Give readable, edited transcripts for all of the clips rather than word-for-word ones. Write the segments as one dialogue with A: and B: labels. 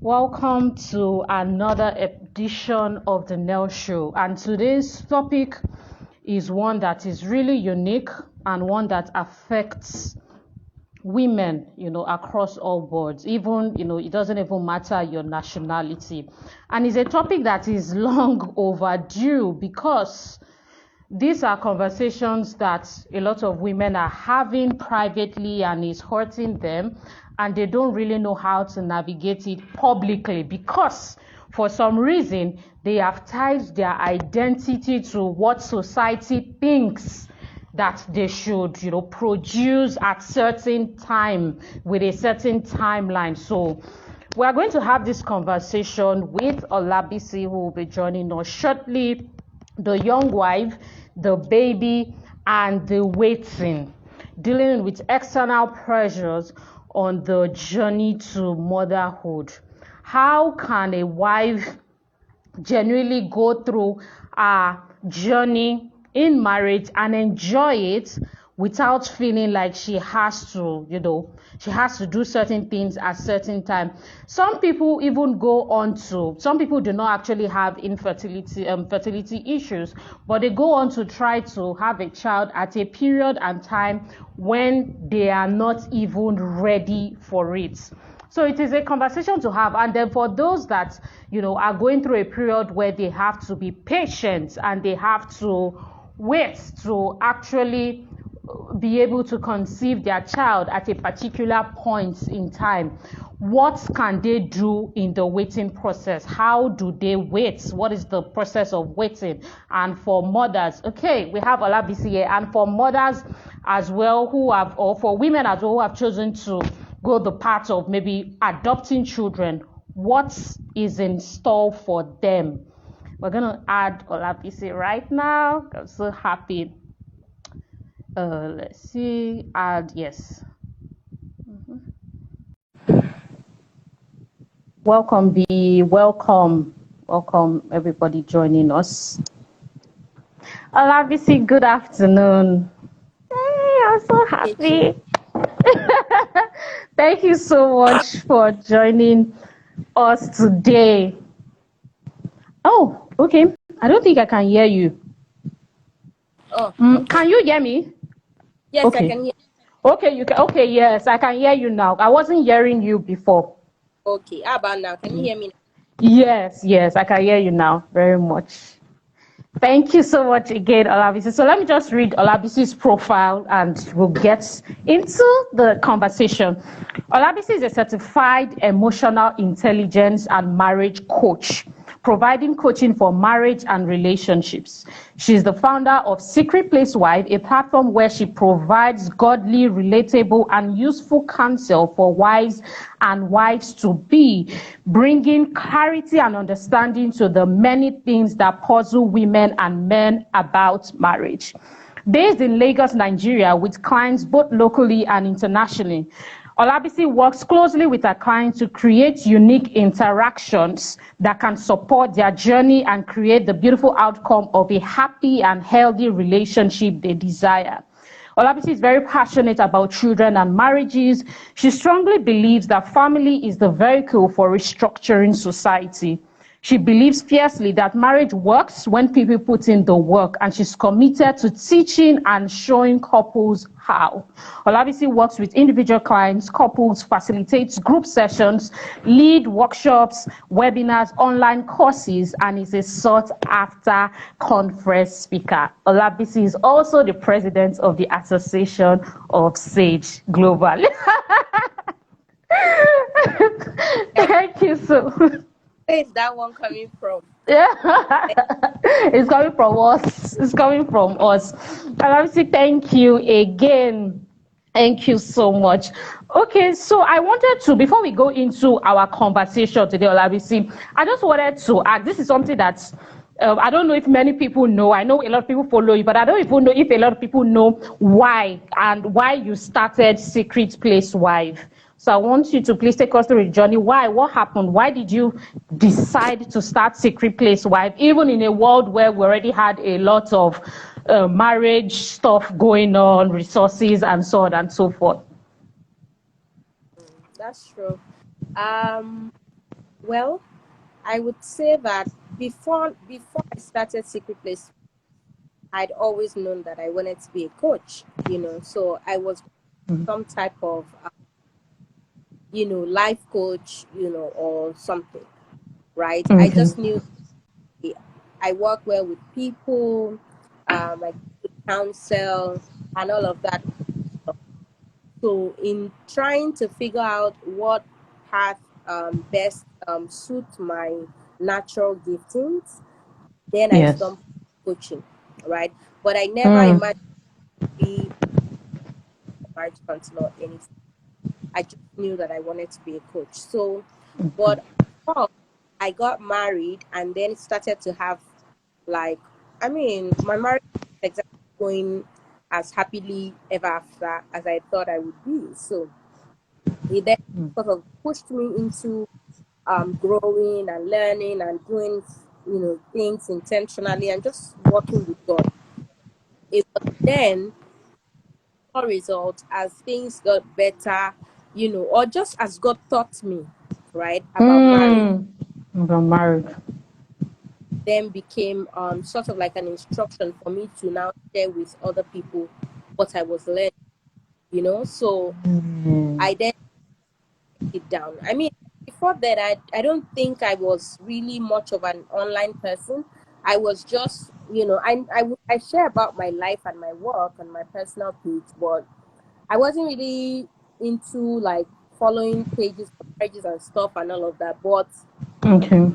A: Welcome to another edition of the NEL show, and today's topic is one that is really unique and one that affects women, across all boards. Even, it doesn't even matter your nationality, and it's a topic that is long overdue because these are conversations that a lot of women are having privately and is hurting them, and they don't really know how to navigate it publicly because for some reason they have tied their identity to what society thinks that they should, produce at certain time with a certain timeline. So we are going to have this conversation with Olabisi, who will be joining us shortly, the young wife, the baby, and the waiting, dealing with external pressures on the journey to motherhood. How can a wife genuinely go through a journey in marriage and enjoy it without feeling like she has to, do certain things at certain time? Some people even go on to, some people do not actually have fertility issues, but they go on to try to have a child at a period and time when they are not even ready for it. So it is a conversation to have. And then for those that, are going through a period where they have to be patient and they have to wait to actually be able to conceive their child at a particular point in time, what can they do in the waiting process? How do they wait? What is the process of waiting? And for mothers, okay, we have Olabisi here, and for mothers as well or for women as well who have chosen to go the path of maybe adopting children, what is in store for them? We're going to add Olabisi right now. I'm so happy. Let's see. Add, yes. Welcome, B. Welcome everybody joining us. Olabisi, good afternoon. Hey, I'm so happy. Thank you so much for joining us today. Oh, okay. I don't think I can hear you.
B: Oh, okay.
A: Can you hear me?
B: Yes,
A: okay.
B: I can hear.
A: Okay, you can. Okay, yes, I can hear you now. I wasn't hearing you before.
B: Okay, how about now? Can you hear me now?
A: Yes, I can hear you now very much. Thank you so much again, Olabisi. So let me just read Olabisi's profile and we'll get into the conversation. Olabisi is a certified emotional intelligence and marriage coach, providing coaching for marriage and relationships. She is the founder of Secret Place Wife, a platform where she provides godly, relatable, and useful counsel for wives and wives-to-be, bringing clarity and understanding to the many things that puzzle women and men about marriage. Based in Lagos, Nigeria, with clients both locally and internationally, Olabisi works closely with her clients to create unique interactions that can support their journey and create the beautiful outcome of a happy and healthy relationship they desire. Olabisi is very passionate about children and marriages. She strongly believes that family is the vehicle for restructuring society. She believes fiercely that marriage works when people put in the work, and she's committed to teaching and showing couples how. Olabisi works with individual clients, couples, facilitates group sessions, lead workshops, webinars, online courses, and is a sought-after conference speaker. Olabisi is also the president of the Association of Sage Global. Thank you so much.
B: Where is that one coming from?
A: Yeah, it's coming from us. It's coming from us. And obviously, thank you again. Thank you so much. Okay, so I wanted to, before we go into our conversation today, Olabisi, I just wanted to ask, this is something that I don't know if many people know. I know a lot of people follow you, but I don't even know if a lot of people know why you started Secret Place Wife. So I want you to please take us through the journey. Why? What happened? Why did you decide to start Secret Place Wife, even in a world where we already had a lot of marriage stuff going on, resources, and so on and so forth?
B: That's true. Well, I would say that before I started Secret Place, I'd always known that I wanted to be a coach. So I was some type of life coach, or something, right? I
A: Okay.
B: just knew I work well with people, I could counsel and all of that stuff. So in trying to figure out what path best suit my natural giftings, then I
A: Yes.
B: stumped coaching, right? But I never
A: Mm.
B: imagined to be a marriage counselor or anything. I just knew that I wanted to be a coach. So, but oh, I got married and then started to have, like, I mean, my marriage was exactly going as happily ever after as I thought I would be. So it then sort of pushed me into growing and learning and doing things intentionally and just working with God. It was then result as things got better, or just as God taught me, right, about marriage,
A: Mm. I'm married.
B: then became sort of like an instruction for me to now share with other people what I was learning. So
A: Mm.
B: I then it down. I mean, before that, I don't think I was really much of an online person. I was just, I share about my life and my work on my personal page, but I wasn't really into like following pages and stuff and all of that. But
A: Okay.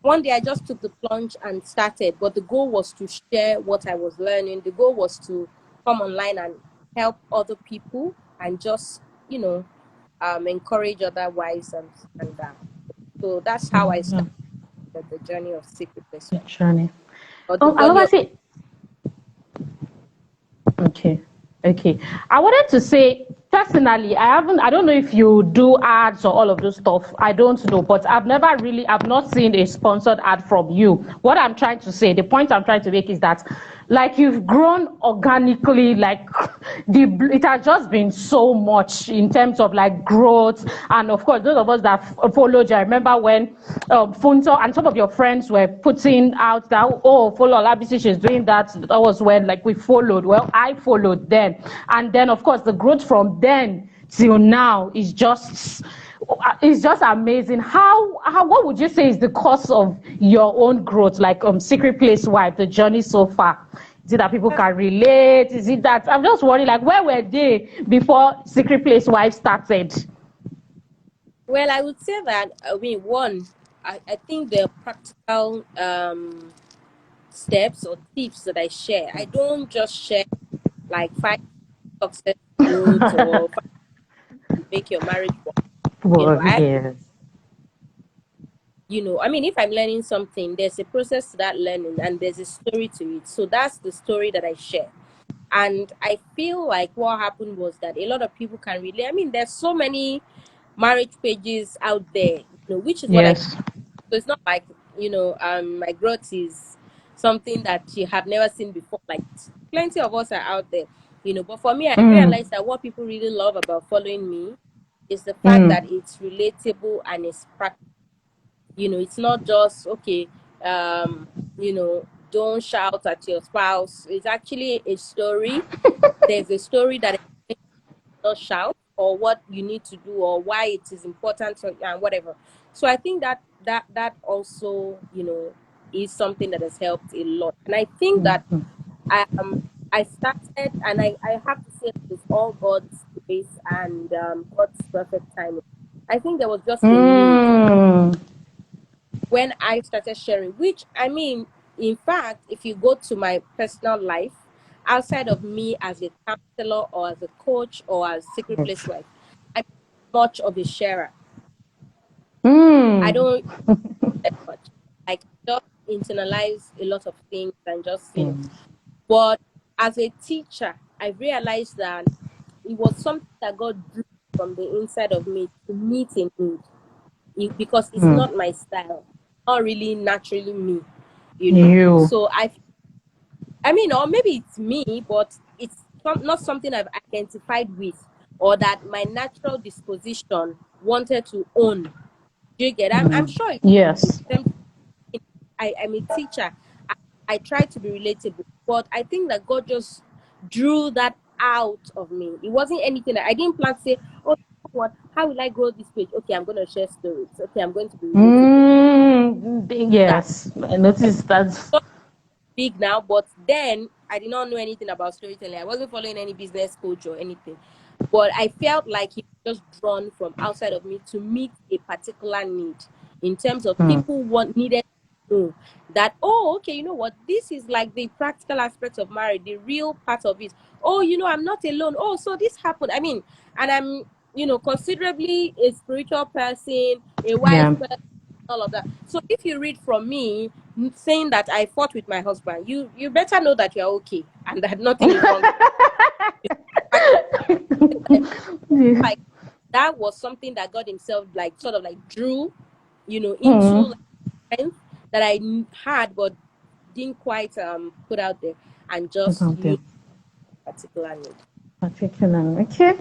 B: one day I just took the plunge and started. But the goal was to share what I was learning. The goal was to come online and help other people and just, encourage other wives and that. So that's how I
A: Yeah.
B: started the journey of Secret Place
A: The
B: Wife,
A: journey.
B: or the
A: I
B: journey
A: love
B: of.
A: say. Okay. Okay. I wanted to say personally, I don't know if you do ads or all of those stuff. I don't know, but I've not seen a sponsored ad from you. What I'm trying to say, the point I'm trying to make is that like you've grown organically, like it has just been so much in terms of like growth. And of course, those of us that followed you, I remember when Funto and some of your friends were putting out that, oh, follow Olabisi, she's doing that. That was when like we followed. Well, I followed then. And then of course the growth from then till now is just amazing. How what would you say is the cause of your own growth, like Secret Place Wife, the journey so far? Is it that people can relate? Is it that I'm just worried, like where were they before Secret Place Wife started?
B: Well, I would say that, I mean, one, I think the practical steps or tips that I share, I don't just share like 5 success quotes or 5 make your marriage work.
A: Well,
B: I
A: yes.
B: I mean, if I'm learning something, there's a process to that learning and there's a story to it. So that's the story that I share. And I feel like what happened was that a lot of people can relate. I mean, there's so many marriage pages out there, which is what I.
A: Yes.
B: So it's not like, my growth is something that you have never seen before. Like plenty of us are out there, But for me, I
A: Mm,
B: realized that what people really love about following me is the fact that
A: mm.
B: it's relatable and it's practical. It's not just okay, don't shout at your spouse. It's actually a story. There's a story that not shout or what you need to do or why it is important and whatever. So I think that also is something that has helped a lot. And I think that I started, and I have to say it's all God's grace and God's perfect timing. I think there was just a need
A: Mm.
B: when I started sharing, which I mean, in fact, if you go to my personal life, outside of me as a counselor or as a coach or as secret place
A: Yes.
B: wife, I'm much of a sharer. I
A: Mm.
B: don't that much. Like just internalize a lot of things and just
A: Things.
B: But as a teacher, I realized that it was something that God drew from the inside of me to meet a need. Because it's
A: Mm.
B: not my style, not really naturally me.
A: You.
B: So I mean, or maybe it's me, but it's not something I've identified with, or that my natural disposition wanted to own. Do you get? I'm sure in
A: Yes.
B: terms I'm a teacher. I try to be relatable, but I think that God just drew that out of me. It wasn't anything that I didn't plan to say, oh, you know what? How will I grow this page? Okay, I'm going to share stories. Okay, I'm going to be relatable. That
A: Yes. I noticed that.
B: big now, but then I did not know anything about storytelling. I wasn't following any business coach or anything. But I felt like he was just drawn from outside of me to meet a particular need in terms of
A: Mm.
B: people what needed to know that, oh, okay, you know what, this is like the practical aspect of marriage, the real part of it. Oh, I'm not alone. Oh, so this happened. I mean, and I'm, considerably a spiritual person, a wise
A: Yeah.
B: person, all of that. So if you read from me saying that I fought with my husband, you better know that you're okay and that nothing is wrong. I like that was something that God Himself like sort of like drew, into
A: Mm.
B: like strength that I had but didn't quite put out there and just
A: Okay.
B: use particular need.
A: Particularly. Okay.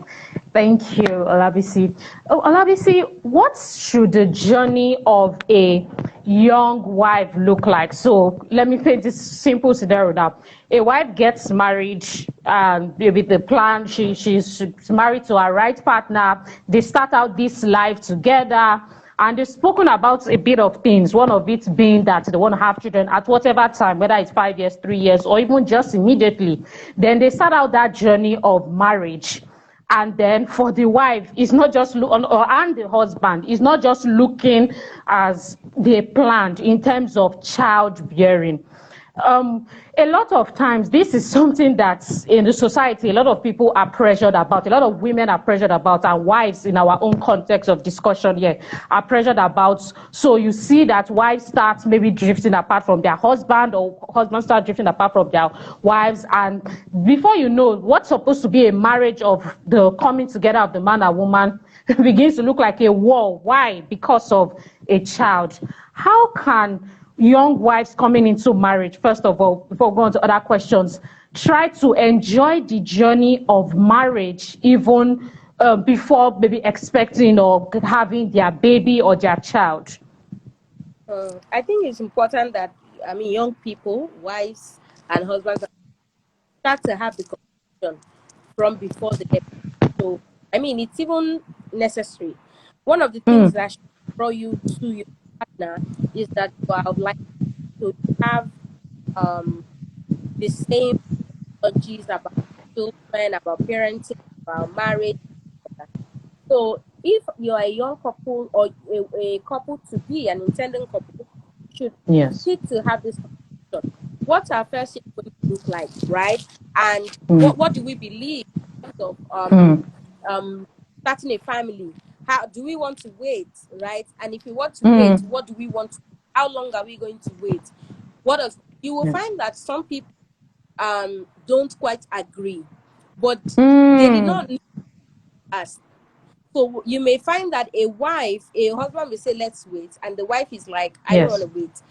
A: Thank you, Olabisi. Oh, Olabisi, what should the journey of a young wife look like? So let me paint this simple scenario now. A wife gets married, and with the plan, she's married to her right partner. They start out this life together. And they've spoken about a bit of things, one of it being that they want to have children at whatever time, whether it's 5 years, 3 years, or even just immediately. Then they start out that journey of marriage. And then for the wife, it's not just and the husband, it's not just looking as they planned in terms of childbearing. A lot of times, this is something that in the society, a lot of people are pressured about, a lot of women are pressured about, and wives in our own context of discussion here are pressured about. So you see that wives start maybe drifting apart from their husband, or husbands start drifting apart from their wives. And before you know, what's supposed to be a marriage of the coming together of the man and woman begins to look like a war. Why? Because of a child. How can young wives coming into marriage, first of all, before going to other questions, try to enjoy the journey of marriage even before maybe expecting or having their baby or their child?
B: I think it's important that young people, wives and husbands, start to have the conversation from before they get married. So it's even necessary. One of the things
A: Mm.
B: that should draw you to your partner is that you are of like, so you have um the same ideologies about children, about parenting, about marriage. So if you're a young couple or a couple to be, an intending couple, should
A: Yes.
B: sit to have this conversation. What's our first year going to look like, right? And what do
A: Mm.
B: we believe in terms of
A: Mm.
B: starting a family? How do we want to wait, right? And if we want to wait,
A: Mm.
B: what do we want to, how long are we going to wait? What does you will
A: Yes.
B: find that some people don't quite agree, but they did
A: Mm.
B: not need us. So you may find that a husband will say, let's wait, and the wife is like, I don't want
A: Yes.
B: to wait.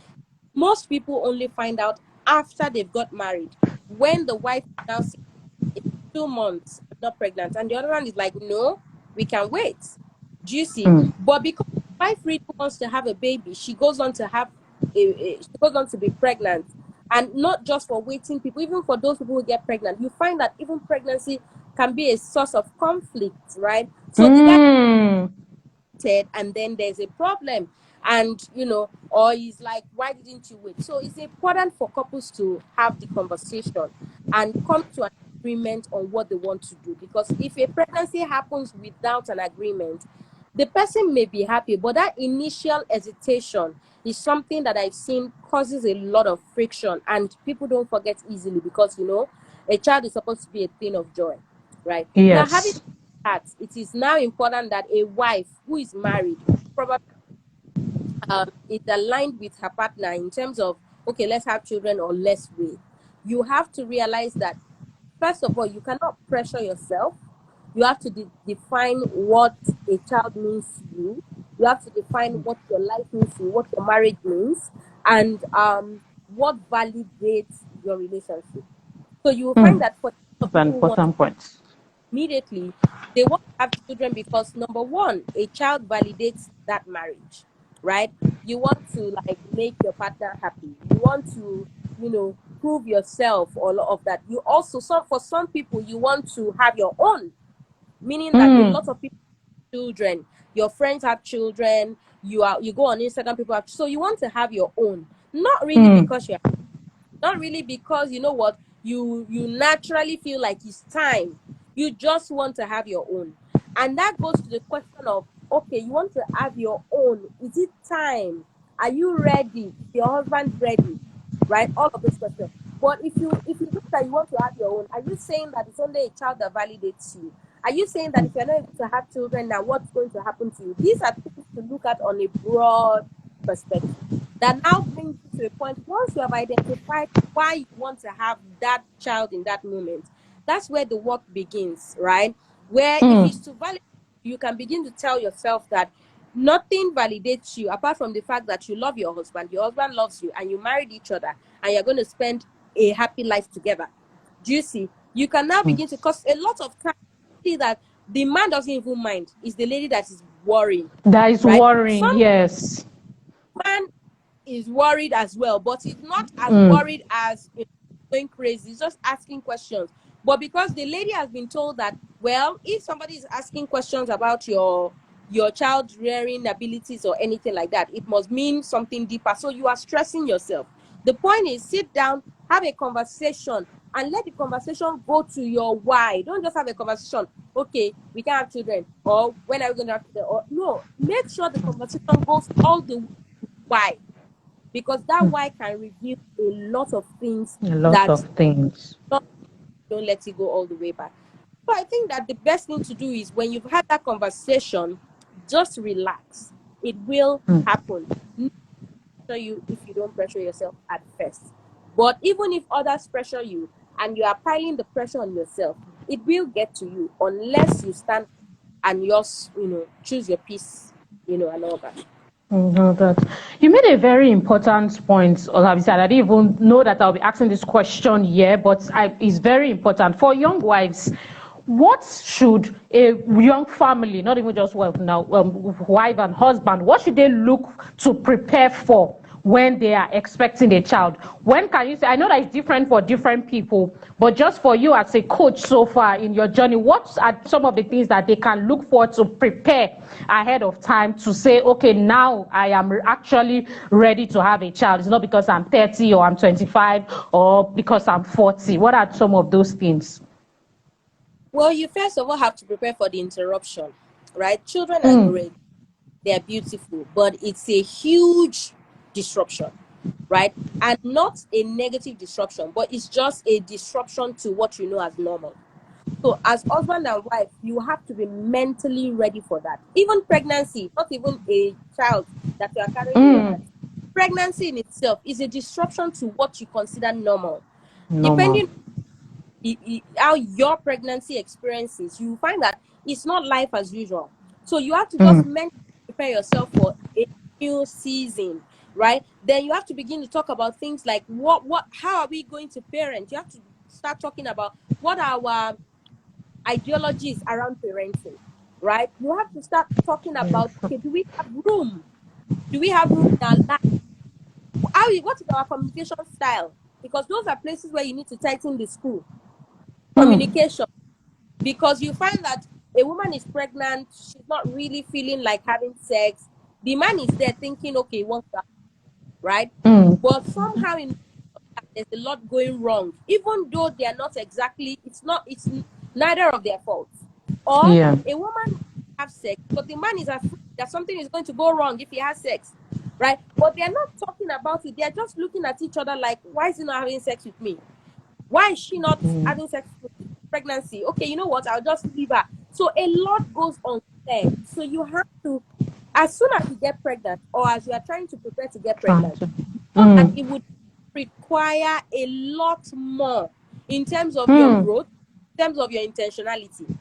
B: Most people only find out after they've got married, when the wife now says, it's 2 months, I'm not pregnant, and the other one is like, no, we can wait. Do you see?
A: Mm.
B: But because the wife really wants to have a baby, she goes on to have she goes on to be pregnant. And not just for waiting people, even for those people who get pregnant, you find that even pregnancy can be a source of conflict, right? So the guy
A: Mm.
B: and then there's a problem, and or he's like, why didn't you wait? So it's important for couples to have the conversation and come to an agreement on what they want to do, because if a pregnancy happens without an agreement, the person may be happy, but that initial hesitation is something that I've seen causes a lot of friction, and people don't forget easily, because a child is supposed to be a thing of joy, right? Now, having
A: Yes.
B: that, it is now important that a wife who is married probably is aligned with her partner in terms of, okay, let's have children or let's wait. You have to realize that, first of all, you cannot pressure yourself. You have to define what a child means to you. You have to define what your life means to you, what your marriage means, and what validates your relationship. So you will find
A: Mm.
B: that for
A: That's an
B: people who want
A: important point.
B: immediately, they want to have children because, number one, a child validates that marriage. right? You want to like make your partner happy. You want to, prove yourself, all of that. You also, for some people, you want to have your own, meaning that a lot of people have children, your friends have children, you go on Instagram, people have, so you want to have your own. Not really because you're not really because you know what, you naturally feel like it's time. You just want to have your own. And that goes to the question of, okay, you want to have your own. Is it time? Are you ready? Is your husband ready? Right? All of those questions. But if you look that you want to have your own, are you saying that it's only a child that validates you? Are you saying that if you're not able to have children now, what's going to happen to you? These are things to look at on a broad perspective. That now brings you to a point, once you have identified why you want to have that child in that moment, that's where the work begins, right? Where if it's to validate, you can begin to tell yourself that nothing validates you apart from the fact that you love your husband loves you, and you married each other, and you're going to spend a happy life together. Do you see? You can now begin to, cause a lot of time, see that the man doesn't even mind. It's the lady that is worrying,
A: That is
B: right?
A: worrying,
B: Some
A: yes.
B: man is worried as well, but he's not as worried as going crazy. He's just asking questions. But because the lady has been told that, well, if somebody is asking questions about your child rearing abilities or anything like that, it must mean something deeper. So you are stressing yourself. The point is, sit down, have a conversation, and let the conversation go to your why. Don't just have a conversation, okay, we can have children, or when are we going to have children? Or no, make sure the conversation goes all the way to why, because that why can reveal a lot of things
A: A lot
B: that
A: of things.
B: don't let it go all the way back. So I think that the best thing to do is, when you've had that conversation, just relax. It will happen. Not pressure you if you don't pressure yourself at first. But even if others pressure you and you are piling the pressure on yourself, it will get to you unless you stand and yours, choose your peace, and all that.
A: That you made a very important point, Olabisi. I didn't even know that I'll be asking this question here, but it's very important for young wives. What should a young family, not even just wife now, wife and husband, what should they look to prepare for when they are expecting a child? When can you say, I know that it's different for different people, but just for you as a coach so far in your journey, what are some of the things that they can look for to prepare ahead of time to say, okay, now I am actually ready to have a child? It's not because I'm 30 or I'm 25 or because I'm 40. What are some of those things?
B: Well, you first of all have to prepare for the interruption, right? Children are great, they are beautiful, but it's a huge disruption, right? And not a negative disruption, but it's just a disruption to what you know as normal. So as husband and wife, you have to be mentally ready for that. Even pregnancy, not even a child that you are carrying in your hands. Pregnancy in itself is a disruption to what you consider normal.
A: Normal.
B: Depending how your pregnancy experiences, you find that it's not life as usual. So you have to just mentally prepare yourself for a new season, right? Then you have to begin to talk about things like how are we going to parent? You have to start talking about what are our ideologies around parenting, right? You have to start talking about, okay, do we have room? Do we have room in our life? What is our communication style? Because those are places where you need to tighten the screw. Communication, because you find that a woman is pregnant, she's not really feeling like having sex. The man is there thinking, okay, he wants that, right? But somehow there's a lot going wrong, even though they are not exactly, it's neither of their faults. Or
A: Yeah.
B: a woman have sex, but the man is afraid that something is going to go wrong if he has sex, right? But they're not talking about it. They're just looking at each other like, why is he not having sex with me? Why is she not having sex with pregnancy? Okay, you know what? I'll just leave her. So a lot goes on there. So you have to, as soon as you get pregnant, or as you are trying to prepare to get
A: Trying
B: pregnant,
A: to.
B: know that it would require a lot more in terms of your growth, in terms of your intentionality.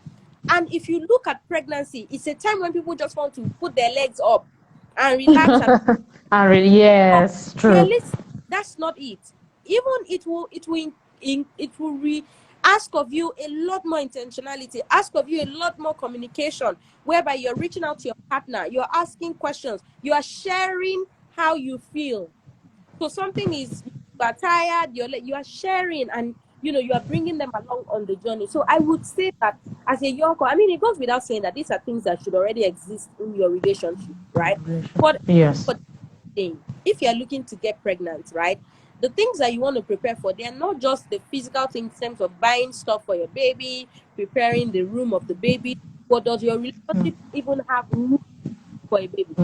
B: And if you look at pregnancy, it's a time when people just want to put their legs up and relax and but
A: Yes, true.
B: realistic, that's not it. Even it will ask of you a lot more intentionality, ask of you a lot more communication, whereby you're reaching out to your partner, you're asking questions, you are sharing how you feel. So something is, you are tired, you are sharing, and you are bringing them along on the journey. So I would say that as a young couple, I mean, it goes without saying that these are things that should already exist in your relationship, right? But
A: Yes.
B: if you're looking to get pregnant, right, the things that you want to prepare for, they are not just the physical things in terms of buying stuff for your baby, preparing the room of the baby, but does your relationship even have room for a baby?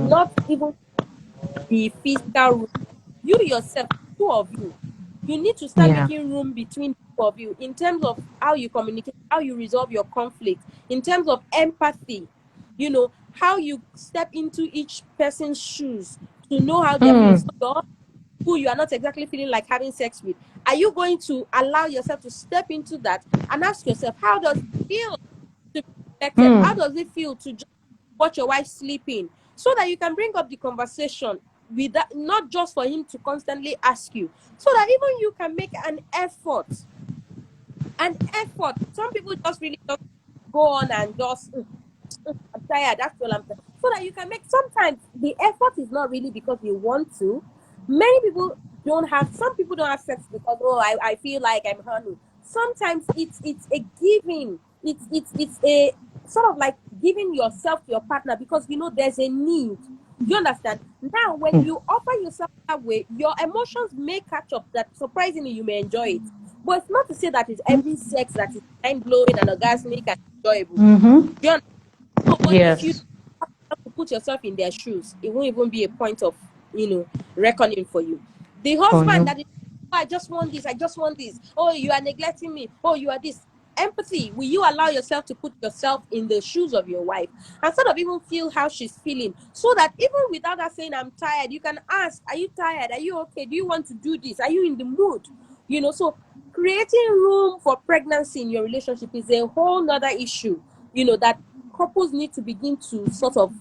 B: Not even the physical room. You yourself, two of you, you need to start
A: Yeah.
B: making room between two of you in terms of how you communicate, how you resolve your conflict, in terms of empathy, how you step into each person's shoes to know how they're feeling. So who you are not exactly feeling like having sex with, are you going to allow yourself to step into that and ask yourself, how does it feel to be neglected? How does it feel to just watch your wife sleeping? So that you can bring up the conversation with that, not just for him to constantly ask you, so that even you can make an effort. Some people just really just go on and just I'm tired, that's all I'm saying. So that you can make, sometimes the effort is not really because you want to. Some people don't have sex because, oh, I feel like I'm horny. Sometimes it's a giving. It's a sort of like giving yourself to your partner because there's a need. Do you understand? Now, when you offer yourself that way, your emotions may catch up, that surprisingly you may enjoy it. But it's not to say that it's every sex that is mind blowing and orgasmic and enjoyable. Do you understand? So, but if you
A: Yes.
B: have to put yourself in their shoes, it won't even be a point of, reckoning for you. The
A: For
B: husband
A: you.
B: that is, "Oh, I just want this, I just want this. Oh, you are neglecting me. Oh, you are this." Empathy. Will you allow yourself to put yourself in the shoes of your wife and sort of even feel how she's feeling, so that even without her saying, "I'm tired," you can ask, "Are you tired? Are you okay? Do you want to do this? Are you in the mood?" So creating room for pregnancy in your relationship is a whole nother issue, that couples need to begin to sort of,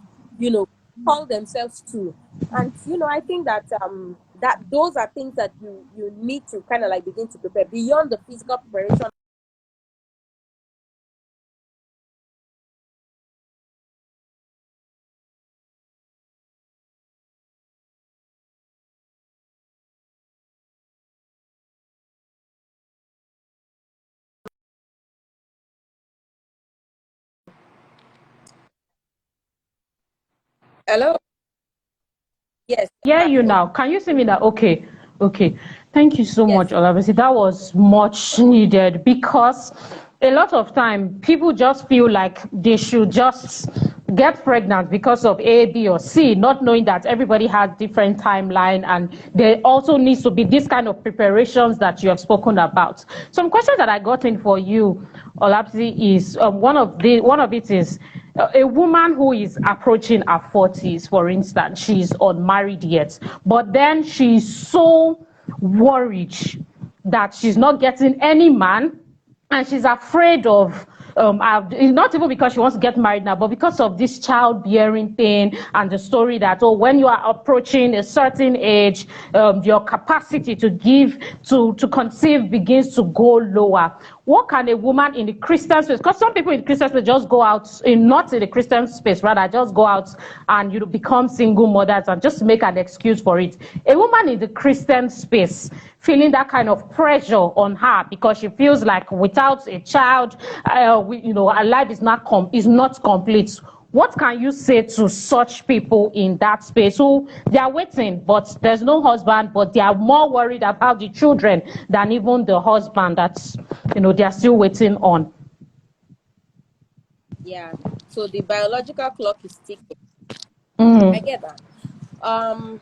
B: call themselves to. And I think that that those are things that you need to kind of like begin to prepare beyond the physical preparation. Hello? Yes,
A: Hear
B: back
A: you
B: home.
A: now. Can you see me now? Okay. Okay. Thank you so much,
B: Yes.
A: Olabisi. That was much needed because a lot of time people just feel like they should just get pregnant because of A, B, or C, not knowing that everybody has different timeline, and there also needs to be this kind of preparations that you have spoken about. Some questions that I got in for you, Olabisi, is one of it is a woman who is approaching her 40s, for instance, she's unmarried yet, but then she's so worried that she's not getting any man, and she's afraid of not even because she wants to get married now, but because of this childbearing thing and the story that, oh, when you are approaching a certain age, your capacity to conceive begins to go lower. What can a woman in the Christian space, because some people in the Christian space just go out, not in the Christian space, rather just go out and become single mothers and just make an excuse for it. A woman in the Christian space feeling that kind of pressure on her because she feels like without a child, her life is not complete. What can you say to such people in that space who they are waiting, but there's no husband, but they are more worried about the children than even the husband that's they are still waiting on?
B: Yeah. So the biological clock is ticking. I get that. Um,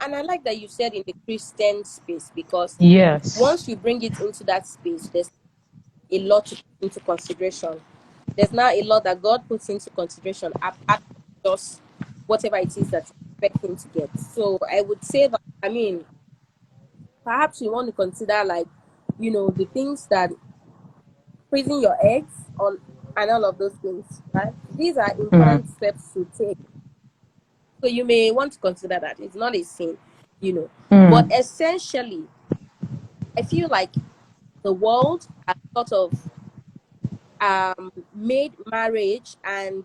B: and I like that you said in the Christian space, because
A: Yes.
B: once you bring it into that space, there's a lot to put into consideration. There's now a lot that God puts into consideration apart from just whatever it is that you expect him to get. So I would say that, I mean, perhaps you want to consider, like, the things that freezing your eggs on and all of those things, right? These are
A: Mm,
B: important steps to take. So you may want to consider that. It's not a sin. But
A: mm,
B: essentially, I feel like the world has sort of made marriage and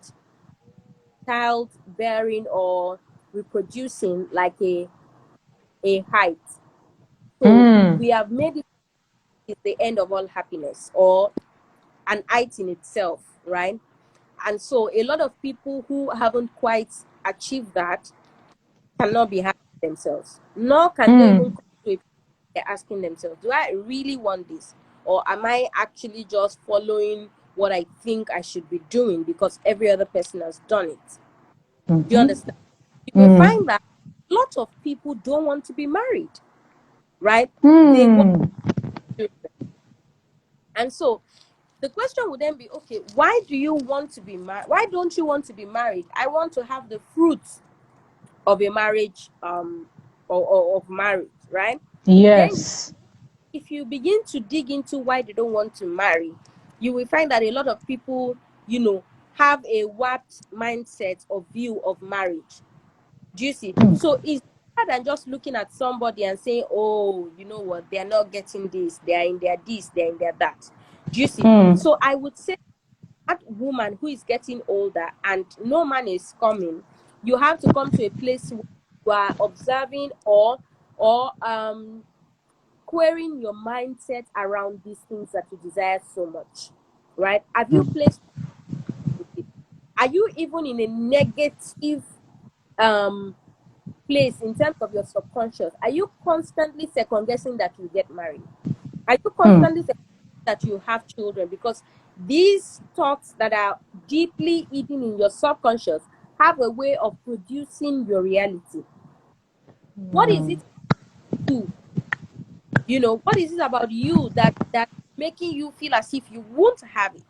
B: childbearing or reproducing like a height. So
A: Mm.
B: we have made it is the end of all happiness or an height in itself, right? And so a lot of people who haven't quite achieved that cannot be happy with themselves, nor can they even
A: Mm.
B: come to a point they're asking themselves, do I really want this? Or am I actually just following what I think I should be doing because every other person has done it? Do you
A: Mm-hmm.
B: understand? You may
A: Mm.
B: find that a lot of people don't want to be married, right? They want
A: Mm.
B: children. And so the question would then be, okay, why do you want to be married? Why don't you want to be married? I want to have the fruits of a marriage, or of marriage, right? Then
A: Yes.
B: if you begin to dig into why they don't want to marry, you will find that a lot of people, you know, have a warped mindset or view of marriage. Do you see? So it's better than just looking at somebody and saying, oh, you know what, they're not getting this, they're in their this, they're in their that. Do you see?
A: Mm.
B: So I would say that woman who is getting older and no man is coming, you have to come to a place where you are observing or querying your mindset around these things that you desire so much. Right? Have you placed with it? Are you even in a negative um place in terms of your subconscious? Are you constantly second guessing that you get married? Are you
A: Mm.
B: constantly second guessing that you have children? Because these thoughts that are deeply hidden in your subconscious have a way of producing your reality. What is
A: Mm.
B: it you? You know, what is it about you that making you feel as if you won't have it?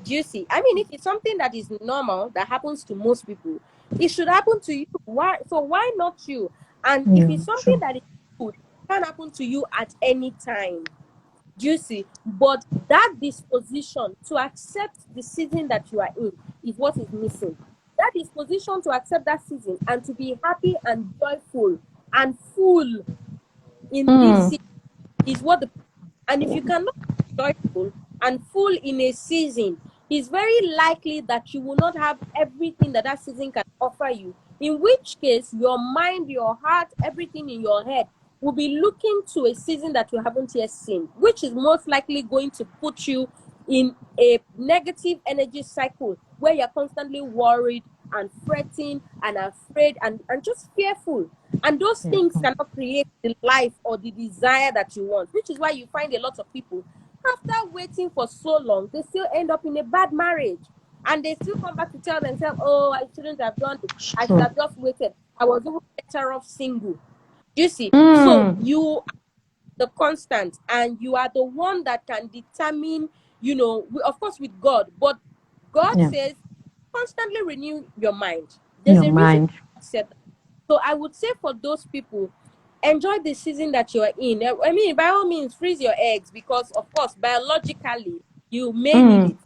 B: Do you see? I mean, if it's something that is normal that happens to most people, it should happen to you. Why? So why not you? And if
A: Yeah,
B: it's something
A: true.
B: that is good, it can happen to you at any time. Do you see? But that disposition to accept the season that you are in is what is missing. That disposition to accept that season and to be happy and joyful and full in this
A: Mm.
B: season is what the, and if you cannot be joyful and full in a season, it's very likely that you will not have everything that that season can offer you, in which case your mind, your heart, everything in your head will be looking to a season that you haven't yet seen, which is most likely going to put you in a negative energy cycle where you're constantly worried and fretting and afraid and just fearful. And those
A: Yeah.
B: things cannot create the life or the desire that you want, which is why you find a lot of people, after waiting for so long, they still end up in a bad marriage. And they still come back to tell themselves, oh, I shouldn't have done it.
A: It's
B: I should
A: true.
B: have just waited. I was even better off single. You see? So
A: Mm.
B: you are the constant and you are the one that can determine, of course, with God, but God
A: Yeah.
B: says, constantly renew your mind. There's
A: Your
B: a reason
A: mind.
B: God said that. So I would say for those people, enjoy the season that you're in. I mean, by all means, freeze your eggs because, of course, biologically, you may need
A: Mm.
B: it,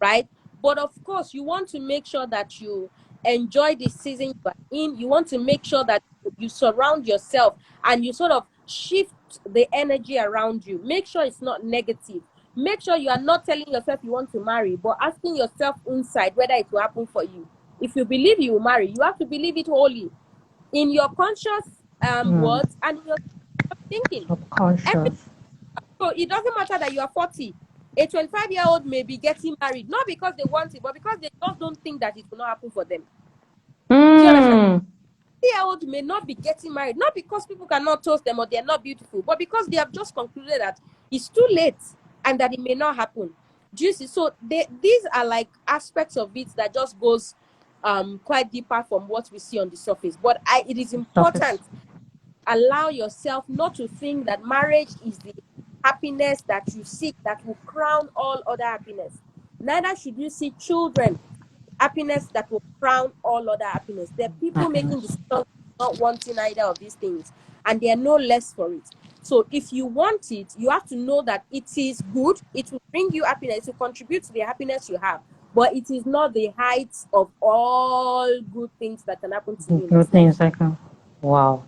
B: right? But of course, you want to make sure that you enjoy the season you are in. You want to make sure that you surround yourself and you sort of shift the energy around you. Make sure it's not negative. Make sure you are not telling yourself you want to marry, but asking yourself inside whether it will happen for you. If you believe you will marry, you have to believe it wholly in your conscious
A: Mm.
B: words and in your thinking. Every,
A: Subconscious.
B: so it doesn't matter that you are 40. A 25-year-old may be getting married, not because they want it, but because they just don't think that it will not happen for them. Do you understand?
A: Mm.
B: 50-year-old may not be getting married, not because people cannot toast them or they're not beautiful, but because they have just concluded that it's too late and that it may not happen. Do you see? So these are like aspects of it that just goes quite deeper from what we see on the surface. But it is
A: Surface.
B: important, allow yourself not to think that marriage is the happiness that you seek that will crown all other happiness. Neither should you see children happiness that will crown all other happiness. There are people making
A: Happiness.
B: decisions not wanting either of these things, and they are no less for it. So if you want it, you have to know that it is good, it will bring you happiness, it will contribute to the happiness you have, but it is not the height of all good things that can happen to you in
A: Good
B: this life.
A: things I can. Wow.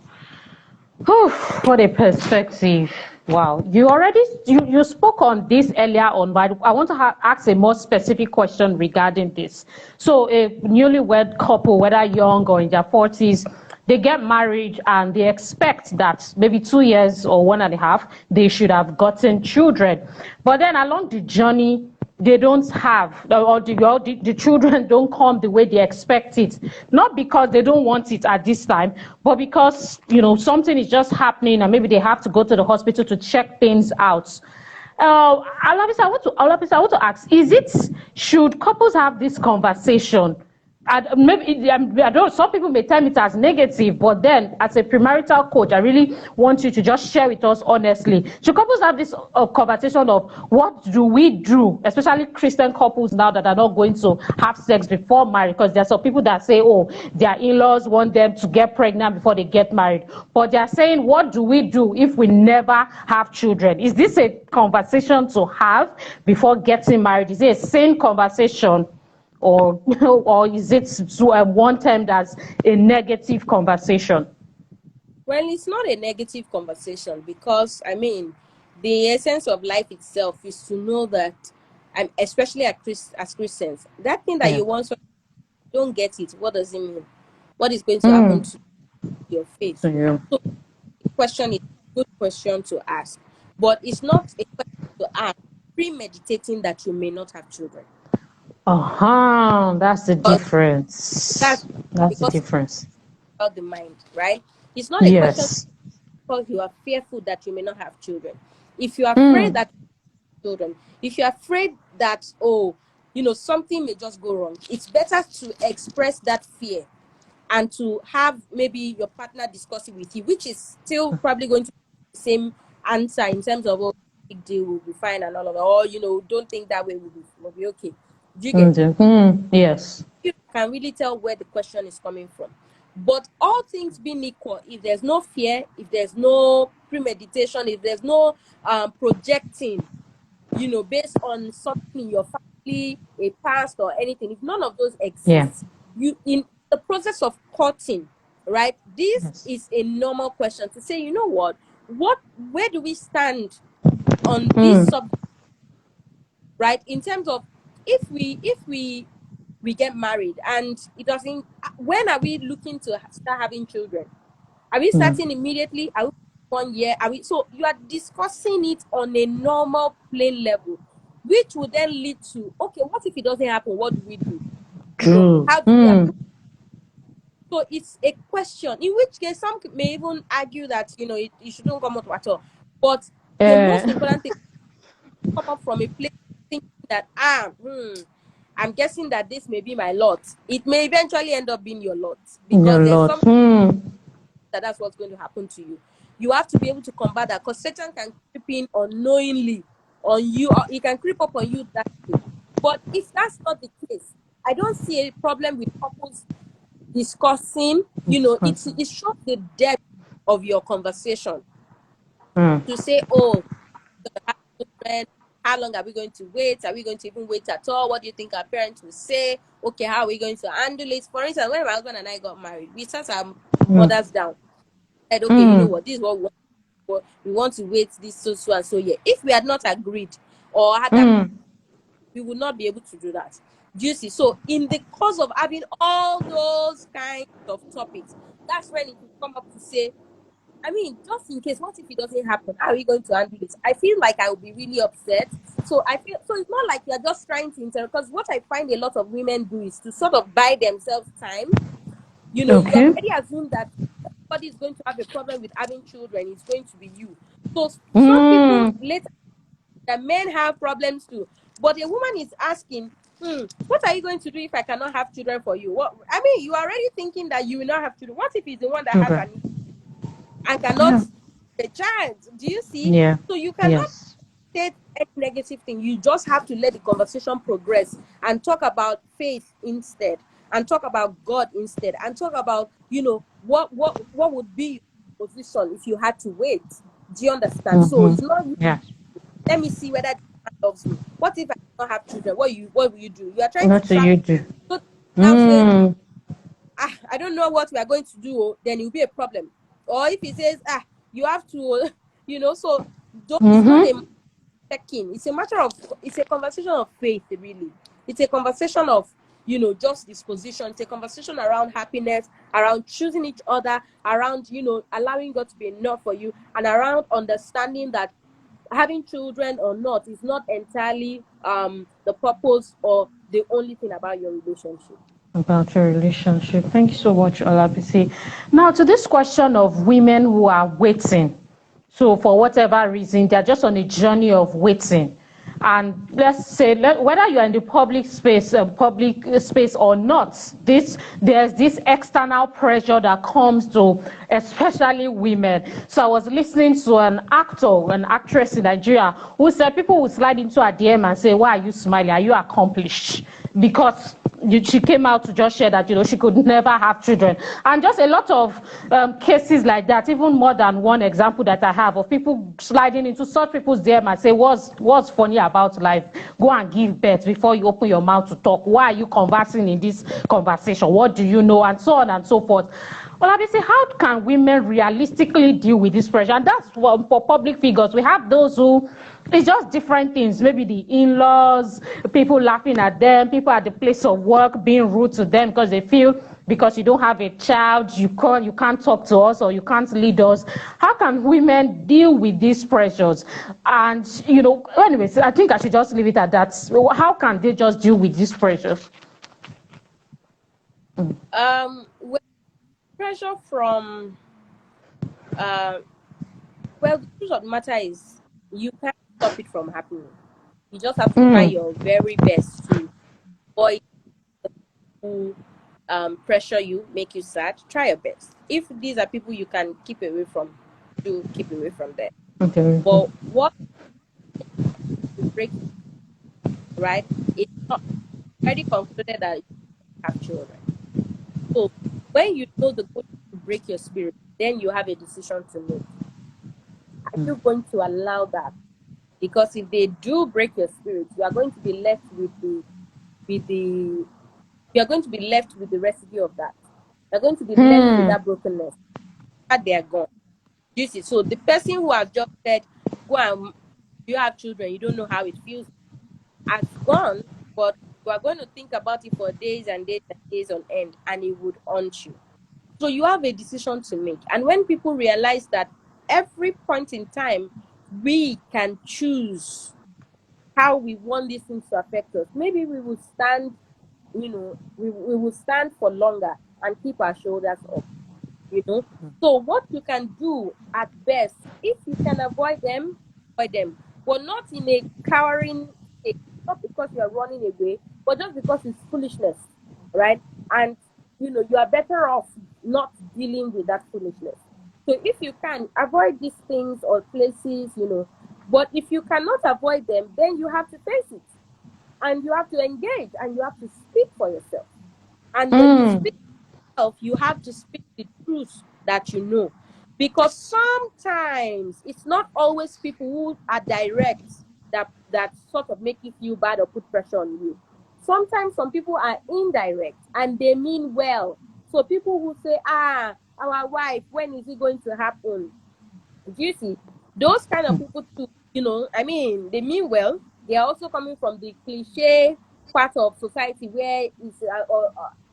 A: Whew, what a perspective. Wow, you spoke on this earlier on, but I want to ask a more specific question regarding this. So, a newlywed couple, whether young or in their 40s, they get married and they expect that maybe 2 years or 1.5, they should have gotten children. But then along the journey, they don't have, or the children don't come the way they expect it, not because they don't want it at this time, but because something is just happening and maybe they have to go to the hospital to check things out. Olabisi, I want to ask, should couples have this conversation? And maybe I don't. Some people may term it as negative, but then as a premarital coach, I really want you to just share with us honestly. Should couples have this conversation of what do we do, especially Christian couples now that are not going to have sex before marriage? Because there are some people that say, oh, their in-laws want them to get pregnant before they get married, but they are saying, what do we do if we never have children? Is this a conversation to have before getting married? Is it a sane conversation? Or or is it one termed as a negative conversation?
B: Well, it's not a negative conversation because, I mean, the essence of life itself is to know that, especially as Christians, that thing that
A: Yeah.
B: you want, so you don't get it. What does it mean? What is going to happen
A: Mm.
B: to your faith?
A: So you.
B: So the question is a good question to ask, but it's not a question to ask premeditating that you may not have children.
A: That's the
B: Because
A: difference.
B: that's
A: That's the
B: because it's
A: difference.
B: about the mind, right? It's not a question
A: Yes.
B: because you are fearful that you may not have children. If you are afraid
A: Mm.
B: that children, if you're afraid that, oh, something may just go wrong, it's better to express that fear and to have maybe your partner discuss it with you, which is still probably going to be the same answer in terms of, oh, big deal, will be fine and all of that, or don't think that way, will be okay. Do you get?
A: Yes.
B: You can really tell where the question is coming from. But all things being equal, if there's no fear, if there's no premeditation, if there's no projecting, based on something in your family, a past or anything, if none of those
A: Yeah.
B: exists, you in the process of courting, right? This
A: Yes.
B: is a normal question to say, you know where do we stand on this
A: Mm.
B: subject, right? In terms of if we get married and it doesn't, when are we looking to start having children? Are we
A: Mm.
B: starting immediately? Are we 1 year? Are we? So you are discussing it on a normal plain level, which would then lead to, okay, what if it doesn't happen? What do we do?
A: True.
B: How do we approach? So it's a question. In which case, some may even argue that it shouldn't come out at all. But the most
A: Uh,
B: important thing come up from a place thinking that I'm guessing that this may be my lot. It may eventually end up being your lot
A: your
B: because there's
A: Lord.
B: some that's what's going to happen to you. You have to be able to combat that because Satan can creep in unknowingly on you, or he can creep up on you that way. But if that's not the case, I don't see a problem with couples discussing. It shows the depth of your conversation to say, oh, children, how long are we going to wait? Are we going to even wait at all? What do you think our parents will say? Okay, how are we going to handle it? For instance, when my husband and I got married, we sat our mothers down. Said, okay, you know what? This is what we want. We want to wait this so and so year. If we had not agreed or had that, we would not be able to do that. Do you see? So in the course of having all those kinds of topics, that's when it will come up to say, I mean, just in case, what if it doesn't happen? How are we going to handle it? I feel like I will be really upset. So I feel so it's not like you're just trying to interrupt, because what I find a lot of women do is to sort of buy themselves time. You have
A: Okay.
B: already assumed that everybody is going to have a problem with having children. It's going to be you. So some people
A: Mm.
B: later, that men have problems too. But a woman is asking, what are you going to do if I cannot have children for you? What I mean, you are already thinking that you will not have children. What if he's the one that has
A: Okay.
B: an and cannot
A: Yeah.
B: the child? Do you see?
A: Yeah.
B: So you cannot
A: Yes.
B: say any negative thing. You just have to let the conversation progress and talk about faith instead, and talk about God instead, and talk about what would be your position if you had to wait. Do you understand? So it's not,
A: Yeah.
B: let me see whether this man loves me. What if I don't have children? What will you do? You are trying to
A: What do
B: trap.
A: you do?
B: So now says,
A: Mm.
B: I don't know what we are going to do, then it will be a problem. Or if he says, you have to, so Though it's not a checking, it's a conversation of faith, really. It's a conversation of, just disposition. It's a conversation around happiness, around choosing each other, around, allowing God to be enough for you, and around understanding that having children or not is not entirely the purpose or the only thing about your relationship.
A: About your relationship. Thank you so much, Olabisi. Now, to this question of women who are waiting. So, for whatever reason, they're just on a journey of waiting. And let's say, whether you're in the public space or not, there's this external pressure that comes to especially women. So I was listening to an actress in Nigeria who said people would slide into her DM and say, "Why are you smiling? Are you accomplished?" Because she came out to just share that she could never have children, and just a lot of cases like that. Even more than one example that I have of people sliding into such people's DM and say, what's funny about life? Go and give birth before you open your mouth to talk. Why are you conversing in this conversation? What do you know? And so on and so forth. Well, obviously, how can women realistically deal with this pressure? And that's for public figures. We have those who, it's just different things. Maybe the in-laws, people laughing at them, people at the place of work being rude to them because they feel because you don't have a child, you can't talk to us or you can't lead us. How can women deal with these pressures? And, anyways, I think I should just leave it at that. How can they just deal with these pressures?
B: Well, pressure from well, the truth of the matter is you can't stop it from happening. You just have to try your very best to avoid who pressure you, make you sad. Try your best. If these are people you can keep away from, do keep away from them.
A: Okay.
B: But what to break, right? It's not already concluded that you have children. So when you know the goal to break your spirit, then you have a decision to make. Are you going to allow that? Because if they do break your spirit, you are going to be left with the you are going to be left with the residue of that. You're going to be left with that brokenness. That they are gone. You see, so the person who has just said, "Go and you have children," you don't know how it feels, has gone, but you are going to think about it for days and days and days on end, and it would haunt you. So you have a decision to make. And when people realize that every point in time we can choose how we want these things to affect us, maybe we will stand, we will stand for longer and keep our shoulders up. So what you can do at best, if you can avoid them, but not in a cowering state, not because you are running away, but just because it's foolishness, right? And you are better off not dealing with that foolishness. So if you can avoid these things or places, but if you cannot avoid them, then you have to face it, and you have to engage, and you have to speak for yourself. And when you speak you have to speak the truth that you know, because sometimes it's not always people who are direct that sort of make you feel bad or put pressure on you. Sometimes some people are indirect and they mean well. So people who say, our wife, when is it going to happen? Do you see? Those kind of people too, they mean well. They are also coming from the cliche part of society where it's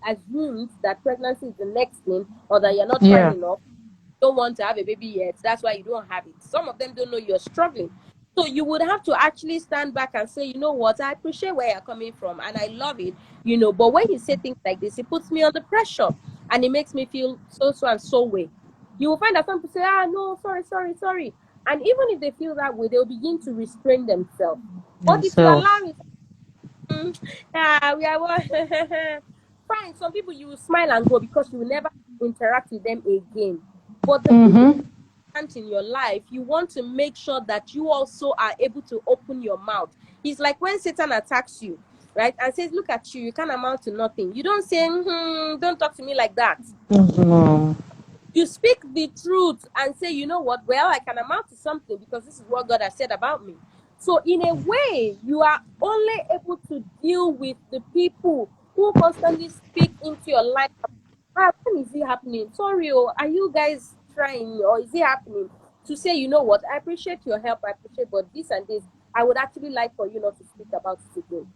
B: assumed that pregnancy is the next thing, or that you're not trying enough, don't want to have a baby yet. That's why you don't have it. Some of them don't know you're struggling. So you would have to actually stand back and say, you know what, I appreciate where you're coming from and I love it, but when you say things like this, it puts me under pressure and it makes me feel so and so way. You will find that some people say, no, sorry. And even if they feel that way, they'll begin to restrain themselves. But if you allow it, we are fine. Some people you will smile and go because you will never interact with them again. But the people in your life, you want to make sure that you also are able to open your mouth. It's like when Satan attacks you, right, and says, look at you, you can't amount to nothing. You don't say, don't talk to me like that. You speak the truth and say, you know what, well, I can amount to something because this is what God has said about me. So in a way, you are only able to deal with the people who constantly speak into your life. When is it happening? Sorry, are you guys trying, or is it happening? to say, you know what, I appreciate your help, I appreciate, but this and this, I would actually like for you not to speak about it again,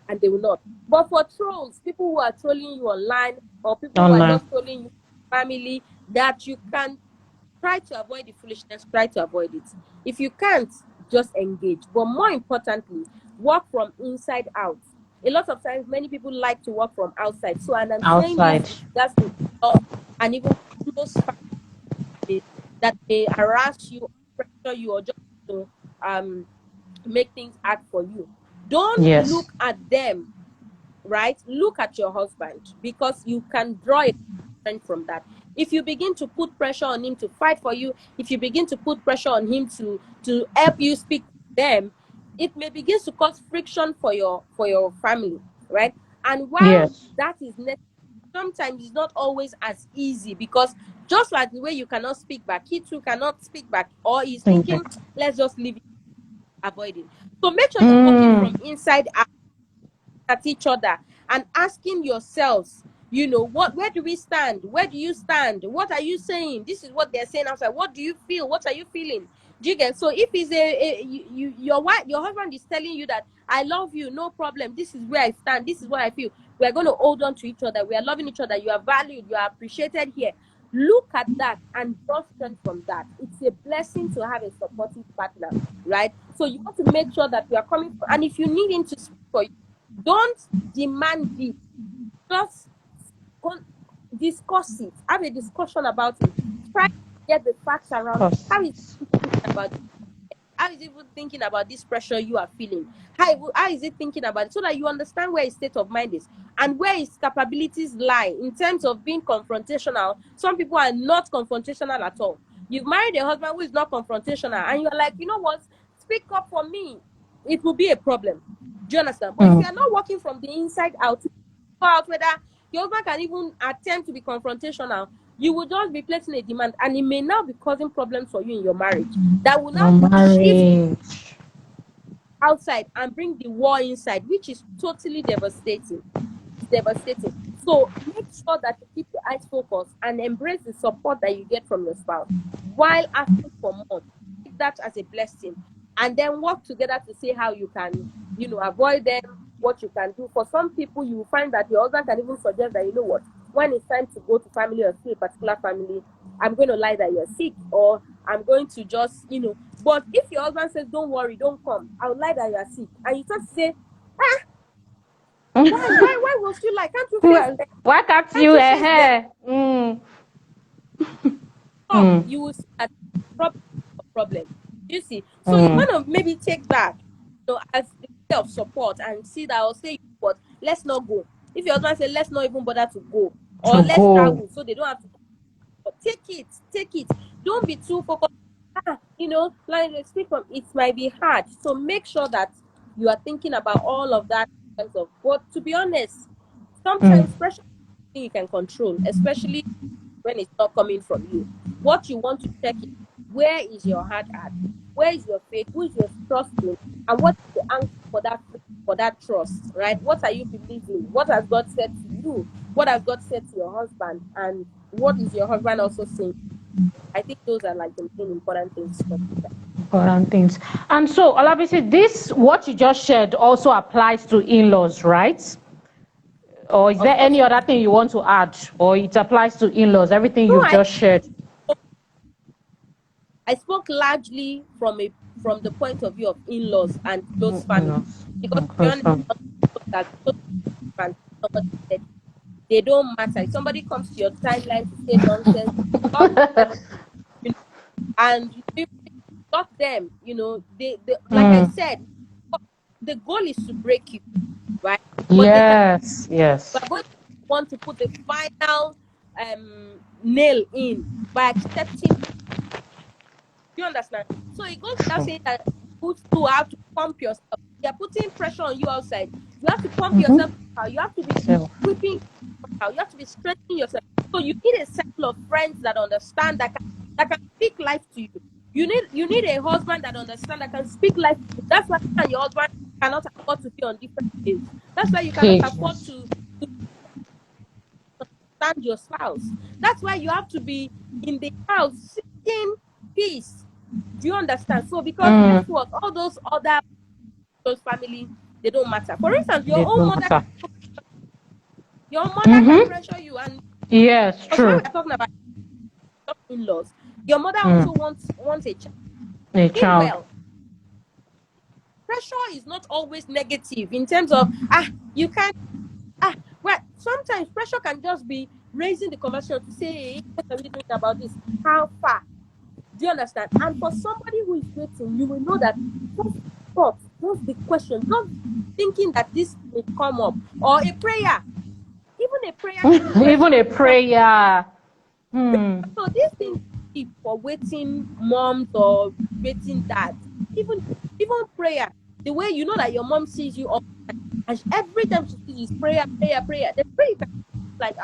B: and they will not. But for trolls, people who are trolling you online, or people who are
A: Online.
B: just trolling you, family, that you can try to avoid the foolishness, try to avoid it. If you can't, just engage. But more importantly, work from inside out. A lot of times, many people like to work from outside. So, and I'm saying this
A: Outside.
B: with regards to love and even close family that may harass you, pressure you, or just to um make things hard for you. Don't
A: Yes.
B: look at them, right? Look at your husband, because you can draw a friend from that. If you begin to put pressure on him to fight for you, if you begin to put pressure on him to help you speak to them, it may begin to cause friction for your family, right? And while
A: Yes.
B: that is necessary, sometimes it's not always as easy, because just like the way you cannot speak back, he too cannot speak back, or he's
A: Think
B: thinking,
A: back.
B: let's just leave it, avoiding. So make sure you're working from
A: Mm.
B: inside out at each other and asking yourselves, where do we stand? Where do you stand? What are you saying? This is what they're saying outside. What do you feel? What are you feeling? Do you get? So if it's your wife, your husband is telling you that I love you, no problem. This is where I stand. This is what I feel. We are going to hold on to each other. We are loving each other. You are valued. You are appreciated here. Look at that and draw strength from that. It's a blessing to have a supportive partner, right? So you want to make sure that you are coming from, and if you need him to speak for you, don't demand it. Just discuss it. Have a discussion about it. Try to get the facts around. How is
A: Causes.
B: he thinking about it? How is he even thinking about this pressure you are feeling? How is he thinking about it? So that you understand where his state of mind is and where his capabilities lie in terms of being confrontational. Some people are not confrontational at all. You've married a husband who is not confrontational, and you're like, you know what? Speak up for me. It will be a problem. Do you understand? But if
A: Mm.
B: you're not working from the inside out, out whether your husband can even attempt to be confrontational, you will just be placing a demand, and it may now be causing problems for you in your marriage that will
A: Your
B: now shift
A: marriage.
B: outside and bring the war inside, which is totally devastating. It's devastating. So make sure that you keep your eyes focused and embrace the support that you get from your spouse while asking for more. Take that as a blessing, and then work together to see how you can, avoid them, what you can do. For some people, you will find that your husband can even suggest that, you know what, when it's time to go to family or see a particular family, I'm going to lie that you're sick, or I'm going to just, But if your husband says, don't worry, don't come, I'll lie that you're sick, and you start to say, why must you lie? Can't you face
A: Well,
B: them?
A: why can't
B: Can't
A: you?
B: you face them?
A: Mm.
B: Up,
A: Mm.
B: you will see that problem. You see, so you
A: Mm.
B: kind of maybe take that, as a way of support, and see that, or say, what, let's not go. If your husband say, let's not even bother to go, or
A: To
B: let's
A: go.
B: travel, so they don't have to go. Take it. Don't be too focused. Like they speak from, it might be hard. So make sure that you are thinking about all of that in terms of. But to be honest,
A: Mm.
B: sometimes pressure is something you can control, especially when it's not coming from you. What you want to check is, where is your heart at? Where is your faith? Who is your trust in? And what is the anchor for that trust, right? What are you believing? What has God said to you? What has God said to your husband? And what is your husband also saying? I think those are like the main important things to consider.
A: Important things. And so, Olabisi, this what you just shared also applies to in-laws, right? Or is there
B: Of course.
A: any other thing you want to add? Or it applies to in-laws, everything
B: No,
A: you've just shared?
B: I spoke largely from the point of view of in-laws and close family.
A: In-laws.
B: Because to be
A: Close
B: honest,
A: family.
B: that close family, somebody said they don't matter. If somebody comes to your timeline to say nonsense, block them, you know, and you block them. They like I
A: Mm.
B: said, the goal is to break you, right? But they can
A: Yes, yes.
B: we're going to want to put the final nail in by accepting. You understand? So it goes without
A: True.
B: saying that you have to pump yourself. They're putting pressure on you outside. You have to pump
A: Mm-hmm.
B: yourself out. You have to be
A: So,
B: equipping out. You have to be strengthening yourself. So you need a circle of friends that understand, that can speak life to you. You need a husband that understands, that can speak life to you. That's why you and your husband cannot afford to be on different page. That's why you cannot afford
A: pages.
B: to understand your spouse. That's why you have to be in the house. in peace. Do you understand? So because guess what? All those other those family, they don't matter. For instance,
A: They don't matter.
B: your mother can pressure you, and
A: Yes,
B: because when
A: true.
B: we're talking about in-laws, your mother also wants a child.
A: A child.
B: Meanwhile, pressure is not always negative in terms of you can't well, sometimes pressure can just be raising the conversation to say, hey, what are we doing about this? How far? Do you understand? And for somebody who is waiting, you will know that just thoughts, just the question, just thinking that this may come up, or a prayer, even a prayer can be
A: Even a
B: questioned.
A: prayer.
B: So these things keep for waiting moms or waiting dads. Even prayer, the way you know that your mom sees you all the time, and every time she sees you is prayer, prayer, prayer. The prayer you can like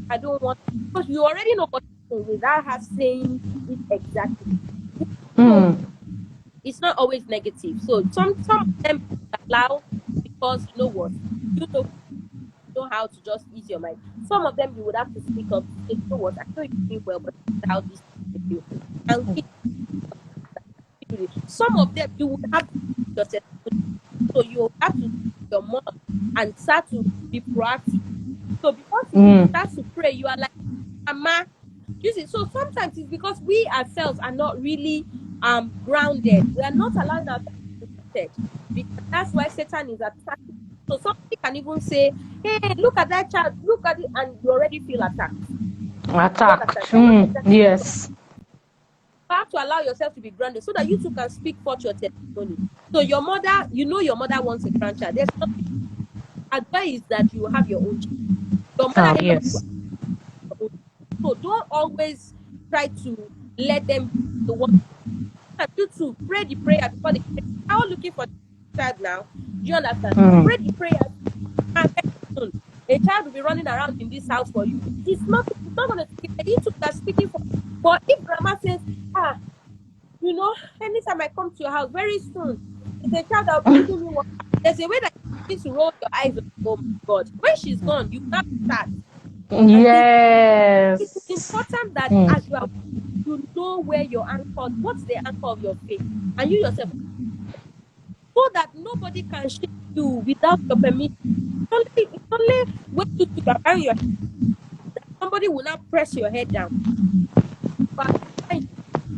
B: I don't want, because you already know what to say without her saying it exactly. So it's not always negative. So some of them allow, because you know what, you know how to just ease your mind. Some of them you would have to speak up to say, you know what, I know you mean well, but this is how this is with you. And we do it. Some of them you would have to speak yourself. So you have to your mom and start to be proactive. So before she starts to pray, you are like, Mama, you see. So sometimes it's because we ourselves are not really grounded. We are not allowing ourselves to be rooted. Because that's why Satan is attacking. So somebody can even say, hey, look at that child, look at it, and you already feel attacked. You understand?
A: Attacked.
B: You're not exactly.
A: Yes.
B: You have to allow yourself to be grounded so that you too can speak forth your testimony. So your mother, you know your mother wants a grandchild. There's nothing advice that you have your own child. Your mother alone will
A: Yes.
B: have your own. So don't always try to let them be the one. You to pray the prayer before they pray. They're all looking for the child now. Do you understand? Pray the prayer, and very soon a child will be running around in this house for you. It's not gonna take it. You two are speaking for. But if grandma says, you know, anytime I come to your house, very soon, it's a child that will be giving me one. There's a way that you need to roll your eyes on, oh my God. When she's gone, you have to start. And it is
A: Yes.
B: important that as you are, you know where your anchor, what's the anchor of your faith, and you yourself, so that nobody can shake you without your permission. It's only when you two are banging your head, somebody will not press your head down. But you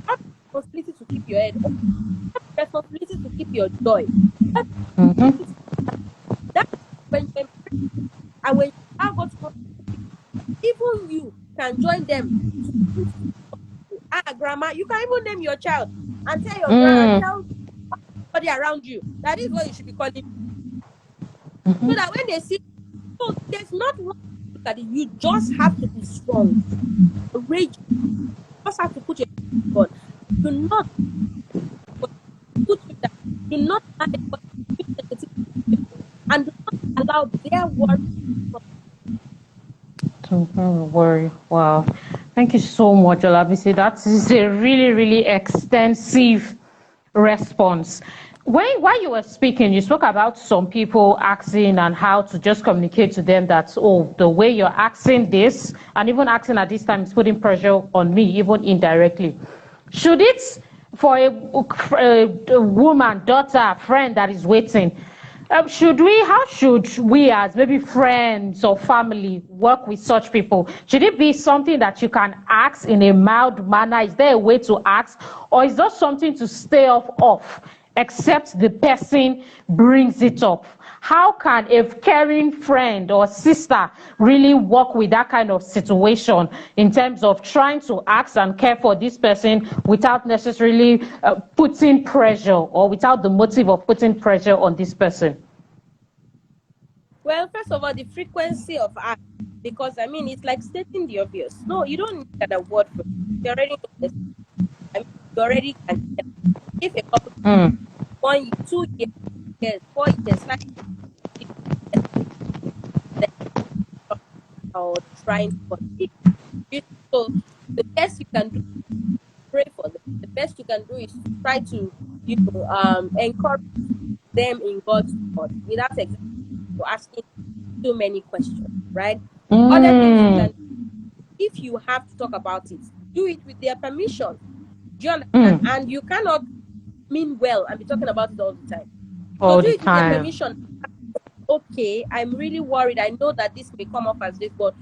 B: have the responsibility to keep your head up. You have the responsibility to keep your joy. You have the responsibility that when you embrace and when you allow God to come, even you can join them to put grandma, you can even name your child and tell your grand and tell somebody around you that is what you should be calling, so that when they see, so there's not one look at it. You just have to be strong, courageous. You just have to put your on. Do not put you down. Do not allow anybody to speak negativity, and do not allow their words.
A: Don't worry. Wow. Thank you so much, Olabisi. That is a really, really extensive response. While you were speaking, you spoke about some people asking and how to just communicate to them that, oh, the way you're asking this, and even asking at this time is putting pressure on me, even indirectly. Should it, for a woman, daughter, friend that is waiting, how should we as maybe friends or family work with such people? Should it be something that you can ask in a mild manner? Is there a way to ask? Or is that something to stay off, except the person brings it up? How can a caring friend or sister really work with that kind of situation in terms of trying to ask and care for this person without necessarily putting pressure, or without the motive of putting pressure on this person?
B: Well, first of all, the frequency of act, because I mean, it's like stating the obvious. No, you don't need that word for it. You already know this. I mean, you already can tell. If a couple, 1 year, 2 years, 4 years, 5 years, or trying to conceive. So the best you can do is pray for them. The best you can do is to try to, encourage them in God's word without exactly asking too many questions, right? Other things you can, if you have to talk about it, do it with their permission. Do you understand? And you cannot mean well and be talking about it all the time. So
A: All
B: do
A: the
B: it with a
A: time.
B: permission. Okay, I'm really worried. I know that this may come off as this, but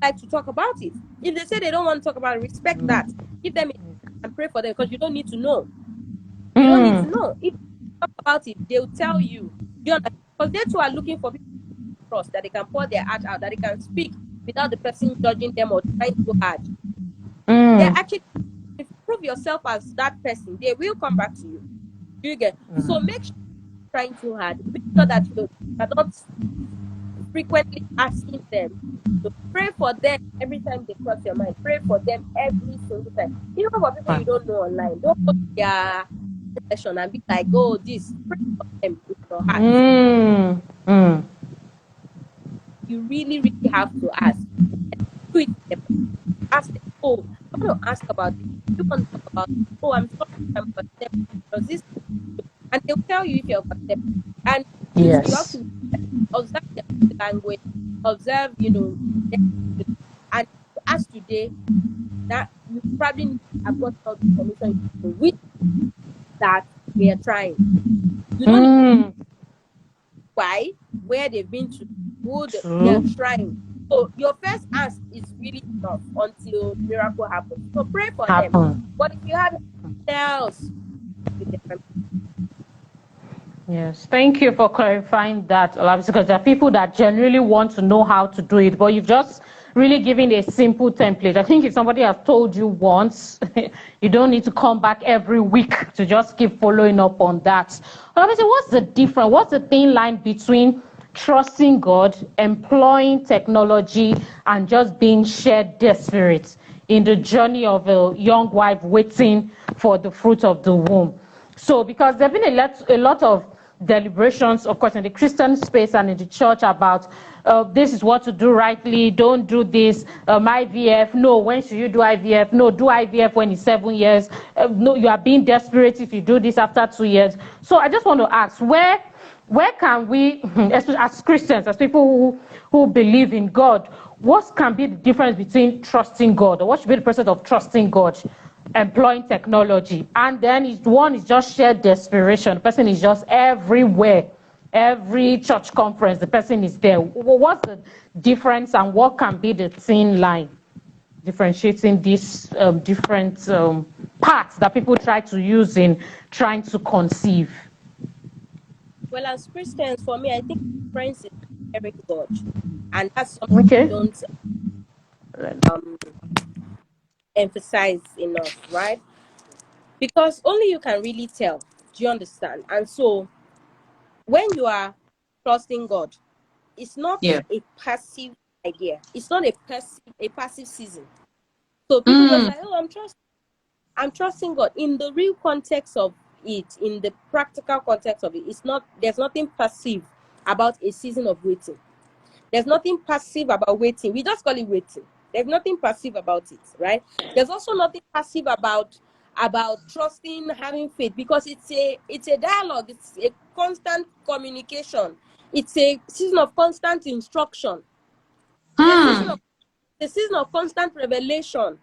B: I like to talk about it. If they say they don't want to talk about it, respect that. Give them a and pray for them, because you don't need to know. You don't need to know. If you talk about it, they'll tell you. Do you understand? Because they too are looking for people to trust, that they can pour their heart out, that they can speak without the person judging them or trying too hard. They're actually, if you prove yourself as that person, they will come back to you. You get. So make sure you're trying too hard. Make sure that you are not frequently asking them to pray for them every time they cross your mind. Pray for them every single time. Even for people you don't know online, don't go to their session and be like, oh, this. Pray for them with your heart. You really, really have to ask. Do it. Ask them, oh, I want to ask about this. You want to talk about this? Oh, I'm sorry, I'm contemplating. Does this? And they'll tell you if you're contemplating. And you have
A: Yes.
B: to observe their language, observe, and as today, that you probably have got all the information with that we are trying. You don't need why, where they've been to, they're
A: True.
B: trying. So your first ask is really enough until miracle happens. So pray for them.
A: Happen.
B: But if you have anything else, with them,
A: Yes, thank you for clarifying that, Olabisi, because there are people that genuinely want to know how to do it, but you've just really given a simple template. I think if somebody has told you once, you don't need to come back every week to just keep following up on that. Olabisi, what's the difference? What's the thin line between trusting God, employing technology, and just being shared desperate in the journey of a young wife waiting for the fruit of the womb? So, because there have been a lot of deliberations, of course, in the Christian space and in the church about this is what to do rightly, don't do this, IVF, no, when should you do IVF? No, do IVF when it's 7 years. No, you are being desperate if you do this after 2 years. So I just want to ask, where can we, as Christians, as people who believe in God, what can be the difference between trusting God, or what should be the process of trusting God, employing technology, and then one is just sheer desperation? The person is just everywhere, every church conference the person is there. What's the difference, and what can be the thin line differentiating these different parts that people try to use in trying to conceive?
B: well, as Christians, for me, I think friends is sharing God, and that's something we
A: Okay.
B: don't um emphasize enough, right? Because only you can really tell. Do you understand? And so when you are trusting God, it's not
A: Yeah.
B: a passive idea. It's not a passive season. So people just like, oh, I'm trusting God. In the real context of it, in the practical context of it, it's not, there's nothing passive about a season of waiting. There's nothing passive about waiting. We just call it waiting. There's nothing passive about it, right? There's also nothing passive about trusting, having faith, because it's a dialogue. It's a constant communication. It's a season of constant instruction. It's a season of constant revelation.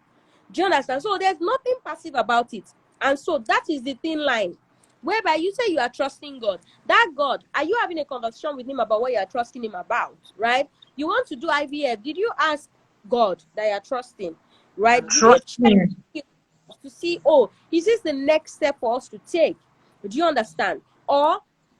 B: Do you understand? So there's nothing passive about it. And so that is the thin line. Whereby you say you are trusting God. That God, are you having a conversation with him about what you are trusting him about? Right? You want to do IVF. Did you ask God that you are trusting? Right? Did you check
A: Trusting.
B: to see, oh, is this the next step for us to take? Do you understand? Or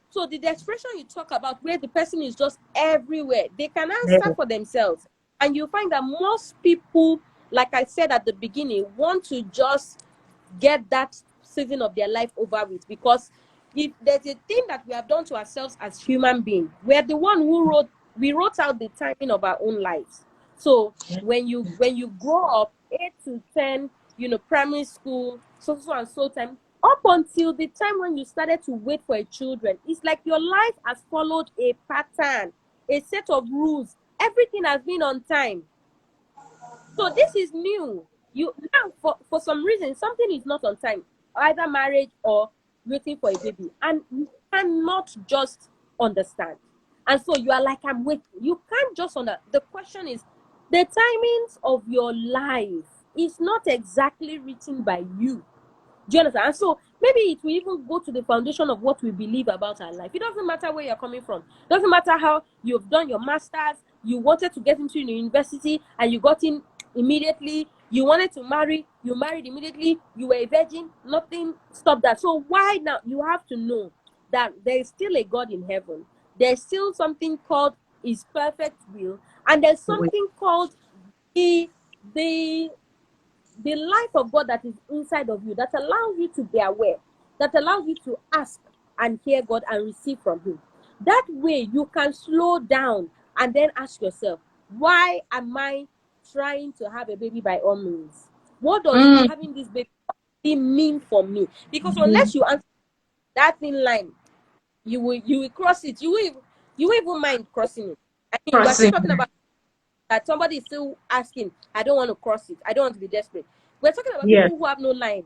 B: so the desperation you talk about, where the person is just everywhere, they can answer for themselves. And you find that most people, like I said at the beginning, want to just get that season of their life over with. Because if there's a thing that we have done to ourselves as human beings, we're the one we wrote out the timing of our own lives. So when you grow up, 8 to 10, primary school, so and so time, up until the time when you started to wait for a children, it's like your life has followed a pattern, a set of rules. Everything has been on time. So this is new. You now, for some reason, something is not on time, either marriage or waiting for a baby, and you cannot just understand. And so you are like, I'm waiting. You can't just understand. The question is, the timings of your life is not exactly written by you. Do you understand? And so maybe it will even go to the foundation of what we believe about our life. It doesn't matter where you're coming from. It doesn't matter how you've done your master's, you wanted to get into university and you got in immediately. You wanted to marry, you married immediately, you were a virgin, nothing stopped that. So why now? You have to know that there is still a God in heaven. There's still something called his perfect will, and there's something called the the the life of God that is inside of you, that allows you to be aware, that allows you to ask and hear God and receive from him. That way you can slow down and then ask yourself, why am I trying to have a baby by all means? What does having this baby mean for me? Because unless you answer that thin line, you will cross it. You will even mind crossing it. I mean, we're still
A: Crossing.
B: talking about that somebody is still asking, I don't want to cross it. I don't want to be desperate. We're talking about
A: Yes.
B: people who have no line,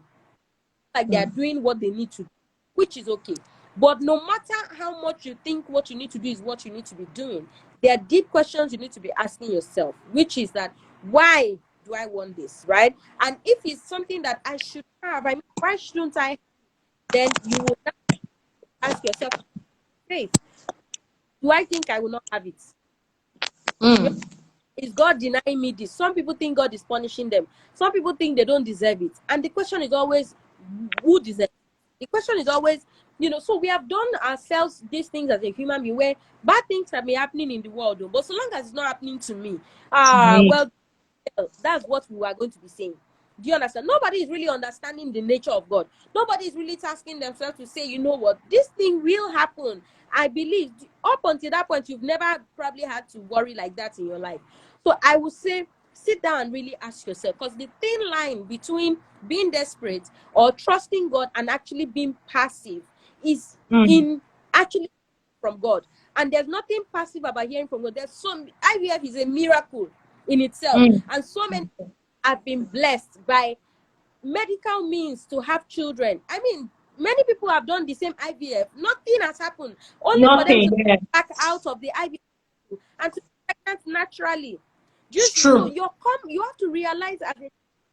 B: like they are doing what they need to do, which is okay. But no matter how much you think what you need to do is what you need to be doing, there are deep questions you need to be asking yourself, which is that, why do I want this, right? And if it's something that I should have, I mean, why shouldn't I? Then you will ask yourself, faith, do I think I will not have it? Is God denying me this? Some people think God is punishing them. Some people think they don't deserve it. And the question is always, who deserves it? The question is always, so we have done ourselves these things as a human being where bad things have been happening in the world, but so long as it's not happening to me, well, that's what we are going to be saying. Do you understand? Nobody is really understanding the nature of God. Nobody is really tasking themselves to say, you know what, this thing will happen. I believe up until that point, you've never probably had to worry like that in your life. So I would say, sit down and really ask yourself, because the thin line between being desperate or trusting God and actually being passive is in actually from God. And there's nothing passive about hearing from God. There's some IVF is a miracle in itself, and so many have been blessed by medical means to have children. I mean, many people have done the same IVF. Nothing has happened. Only for them
A: Nothing.
B: to
A: Yeah.
B: come back out of the IVF and to be pregnant naturally.
A: It's
B: Just so
A: true.
B: you have to realize as a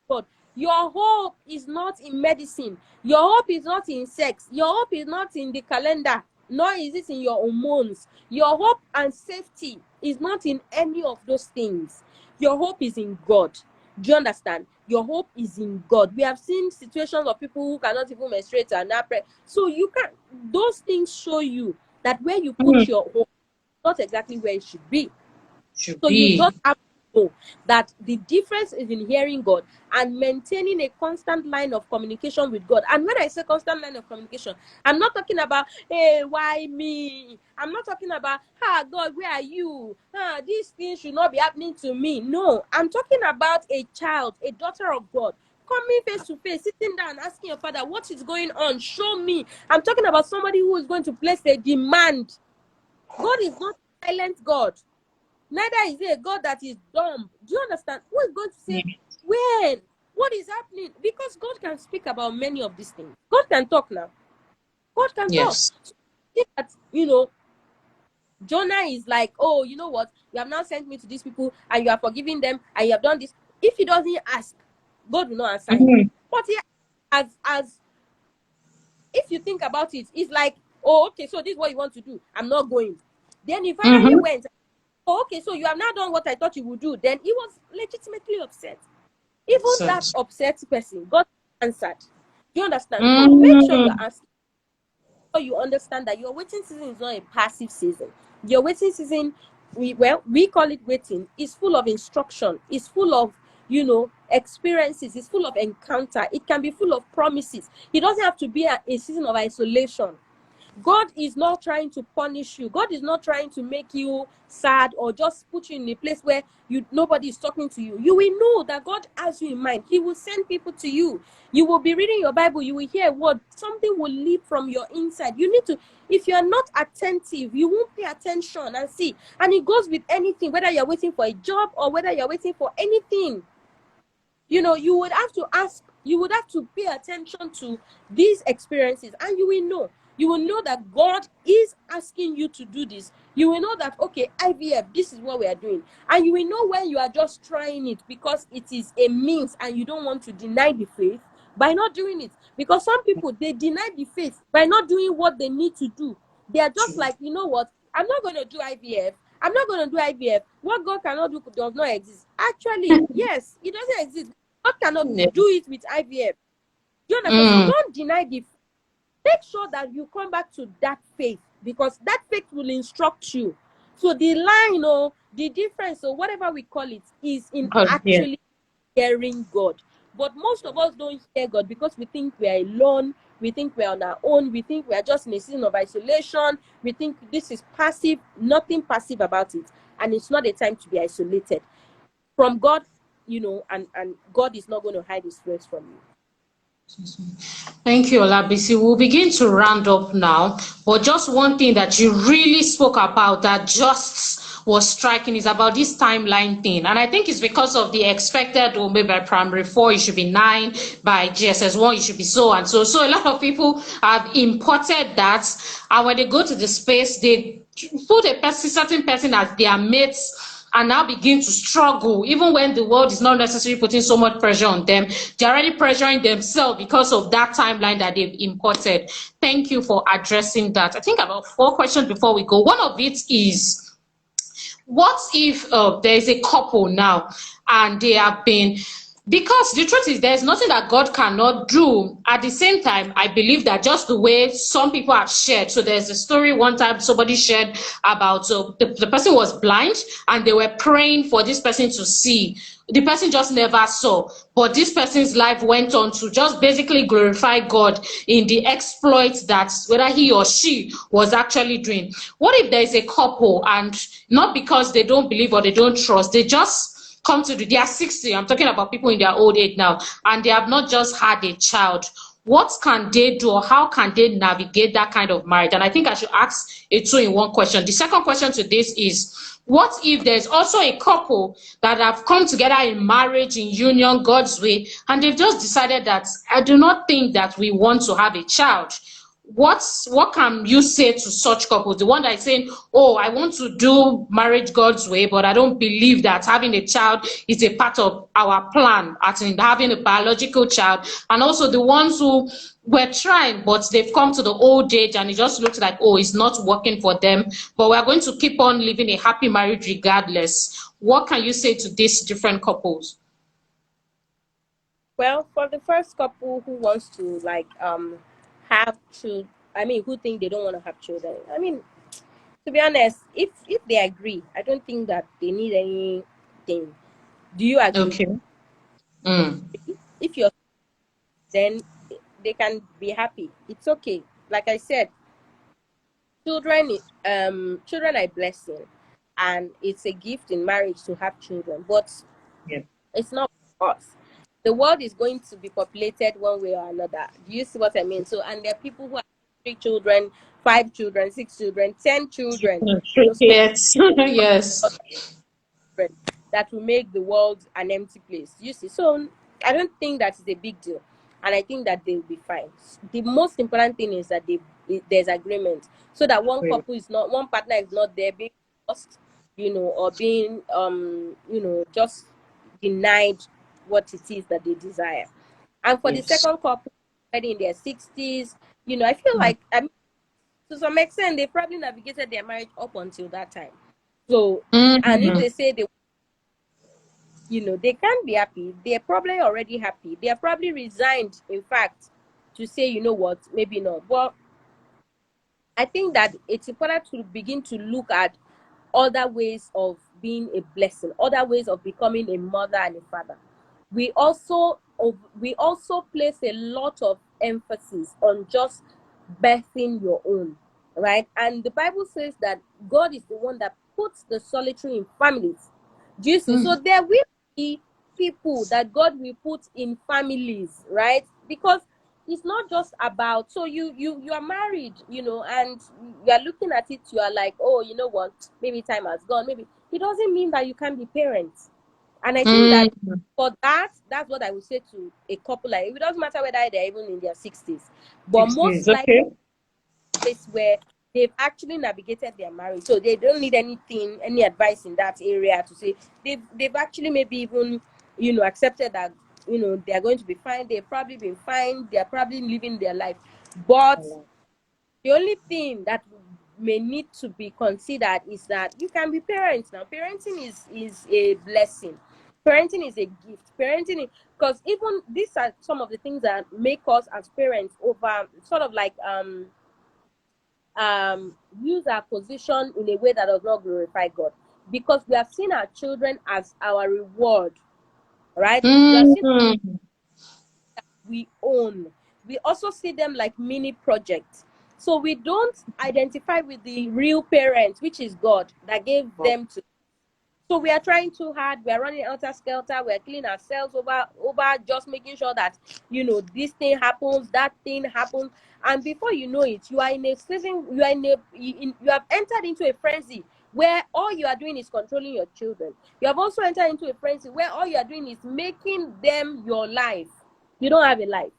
B: God, your hope is not in medicine. Your hope is not in sex. Your hope is not in the calendar. Nor is it in your hormones. Your hope and safety is not in any of those things. Your hope is in God. Do you understand? Your hope is in God. We have seen situations of people who cannot even menstruate and not pray. So you can, those things show you that where you put your hope, not exactly where it should be.
A: Should
B: So you
A: be.
B: just have to know that the difference is in hearing God and maintaining a constant line of communication with God. And when I say constant line of communication, I'm not talking about, hey, why me? I'm not talking about, God, where are you? These things should not be happening to me. No, I'm talking about a child, a daughter of God, coming face to face, sitting down, asking your father, what is going on? Show me. I'm talking about somebody who is going to place a demand. God is not a silent God. Neither is he a God that is dumb. Do you understand? Who is going to say, when? What is happening? Because God can speak about many of these things. God can talk now. God can talk.
A: Yes.
B: So, that, Jonah is like, oh, you know what? You have now sent me to these people and you are forgiving them and you have done this. If he doesn't ask, God will not answer him. But he, as if you think about it, it's like, oh, okay, so this is what you want to do. I'm not going. Then he finally went. Oh, okay, so you have now done what I thought you would do. Then he was legitimately upset. Even that upset person got answered. Do you understand? So make sure you're asking. So you understand that your waiting season is not a passive season. Your waiting season, we call it waiting, is full of instruction. It's full of, experiences. It's full of encounter. It can be full of promises. It doesn't have to be a season of isolation. God is not trying to punish you. God is not trying to make you sad or just put you in a place where nobody is talking to you. You will know that God has you in mind. He will send people to you. You will be reading your Bible. You will hear a word. Something will leap from your inside. You need to, if you are not attentive, you won't pay attention and see. And it goes with anything, whether you're waiting for a job or whether you're waiting for anything. You would have to ask, you would have to pay attention to these experiences, and you will know. You will know that God is asking you to do this. You will know that, okay, IVF, this is what we are doing. And you will know when you are just trying it because it is a means and you don't want to deny the faith, by not doing it. Because some people, they deny the faith by not doing what they need to do. They are just like, you know what, I'm not going to do IVF. I'm not going to do IVF. What God cannot do does not exist. Actually, yes, it doesn't exist. God cannot
A: Yeah.
B: do it with IVF. You understand? So
A: Mm.
B: don't deny the faith. Make sure that you come back to that faith, because that faith will instruct you. So the line or the difference or whatever we call it is in
A: God, yeah.
B: actually hearing God. But most of us don't hear God because we think we are alone. We think we are on our own. We think we are just in a season of isolation. We think this is passive. Nothing passive about it. And it's not a time to be isolated from God, and God is not going to hide his face from you.
A: Thank you, Olabisi. We'll begin to round up now, but just one thing that you really spoke about that just was striking is about this timeline thing. And I think it's because of the expected, or maybe by primary 4, it should be 9, by GSS 1, it should be so and so. So a lot of people have imported that, and when they go to the space, they put certain person as their mates and now begin to struggle, even when the world is not necessarily putting so much pressure on them. They're already pressuring themselves because of that timeline that they've imported. Thank you for addressing that. I think about 4 questions before we go. One of it is, what if there is a couple now and they have been, because the truth is there's nothing that God cannot do. At the same time, I believe that just the way some people have shared, so there's a story one time somebody shared about, so the person was blind and they were praying for this person to see. The person just never saw, but this person's life went on to just basically glorify God in the exploits that whether he or she was actually doing. What if there is a couple, and not because they don't believe or they don't trust, they just come to they are 60, I'm talking about people in their old age now, and they have not just had a child. What can they do, or how can they navigate that kind of marriage? And I think I should ask a 2-in-1 question. The second question to this is, what if there's also a couple that have come together in marriage, in union, God's way, and they've just decided that I do not think that we want to have a child? What can you say to such couples? The one that is saying, oh, I want to do marriage God's way, but I don't believe that having a child is a part of our plan, as in having a biological child. And also the ones who were trying, but they've come to the old age and it just looks like, oh, it's not working for them, but we're going to keep on living a happy marriage regardless. What can you say to these different couples?
B: Well, for the first couple who wants to have children, I mean, who think they don't want to have children, I mean, to be honest, if they agree, I don't think that they need anything. Do you agree?
A: Okay. Mm.
B: If you're, then they can be happy. It's okay. Like I said, children are a blessing, and it's a gift in marriage to have children. But
A: Yeah.
B: it's not for us. The world is going to be populated one way or another. Do you see what I mean? So, and there are people who have 3 children, 5 children, 6 children, 10 children. Spend
A: Triplets. Yes.
B: that will make the world an empty place. You see, so I don't think that is a big deal, and I think that they'll be fine. The most important thing is that there's agreement, so that one partner is not there being lost, or being just denied what it is that they desire. And for the
A: Yes.
B: second couple, already in their 60s, I feel
A: Mm.
B: like, to some extent, they probably navigated their marriage up until that time. So, and if
A: Mhm.
B: they say they can't be happy, they're probably already happy. They are probably resigned, in fact, to say, you know what, maybe not. But I think that it's important to begin to look at other ways of being a blessing, other ways of becoming a mother and a father. We also place a lot of emphasis on just birthing your own, right? And the Bible says that God is the one that puts the solitary in families. Do you see? So
A: Mm.
B: there will be people that God will put in families, right? Because it's not just about, so you are married, and you are looking at it, you are like, oh, you know what, maybe time has gone, maybe it doesn't mean that you can be parents. And I think that
A: Mm.
B: for that's what I would say to a couple. Like, it doesn't matter whether they're even in their 60s, but
A: 6
B: most
A: years.
B: likely
A: Okay.
B: place where they've actually navigated their marriage, so they don't need any advice in that area to say they've actually maybe even accepted that they are going to be fine. They've probably been fine. They are probably living their life. But the only thing that may need to be considered is that you can be parents now. Parenting is a blessing. Parenting is a gift. Parenting, because even these are some of the things that make us as parents over sort of like use our position in a way that does not glorify God, because we have seen our children as our reward, right? We have seen we own. We also see them like mini projects. So we don't identify with the real parent, which is God that gave them to. So we are trying too hard. We are running helter skelter. We are killing ourselves over just making sure that this thing happens, that thing happens, and before you know it, you are in a season. You have entered into a frenzy where all you are doing is controlling your children. You have also entered into a frenzy where all you are doing is making them your life. You don't have a life.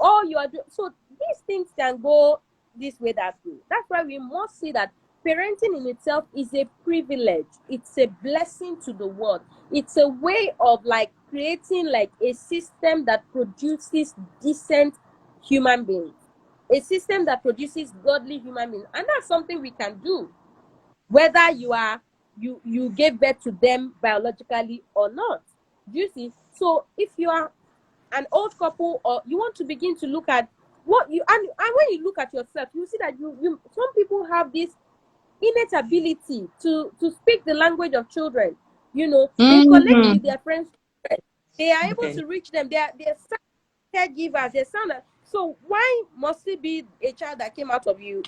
B: All you are doing. So these things can go this way, that way. That's why we must see that parenting in itself is a privilege. It's a blessing to the world. It's a way of like creating like a system that produces decent human beings, a system that produces godly human beings, and that's something we can do, whether you gave birth to them biologically or not. Do you see? So if you are an old couple, or you want to begin to look at what you and when you look at yourself, you see that you some people have this innate ability to speak the language of children. They connect with their friends. They are able to reach them. They're caregivers. They sound. So why must it be a child that came out of you?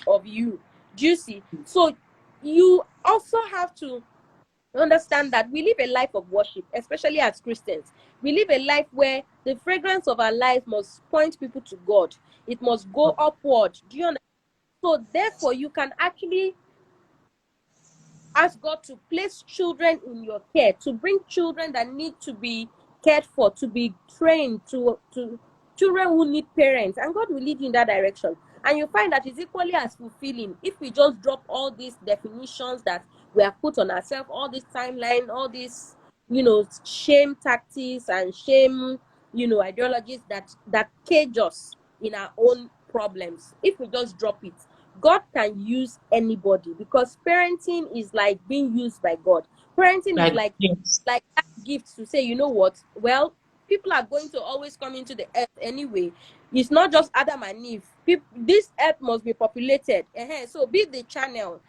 B: Do you see? So you also have to understand that we live a life of worship, especially as Christians. We live a life where the fragrance of our life must point people to God. It must go upward. Do you understand? So therefore, you can actually ask God to place children in your care, to bring children that need to be cared for, to be trained, to children who need parents, and God will lead you in that direction. And you find that it's equally as fulfilling if we just drop all these definitions that we have put on ourselves, all this timeline, all these shame tactics and shame ideologies that cage us in our own problems. If we just drop it, God can use anybody, because parenting is like being used by God. Parenting is like that gift to say, you know what? Well, people are going to always come into the earth anyway. It's not just Adam and Eve. This earth must be populated. So be the channel.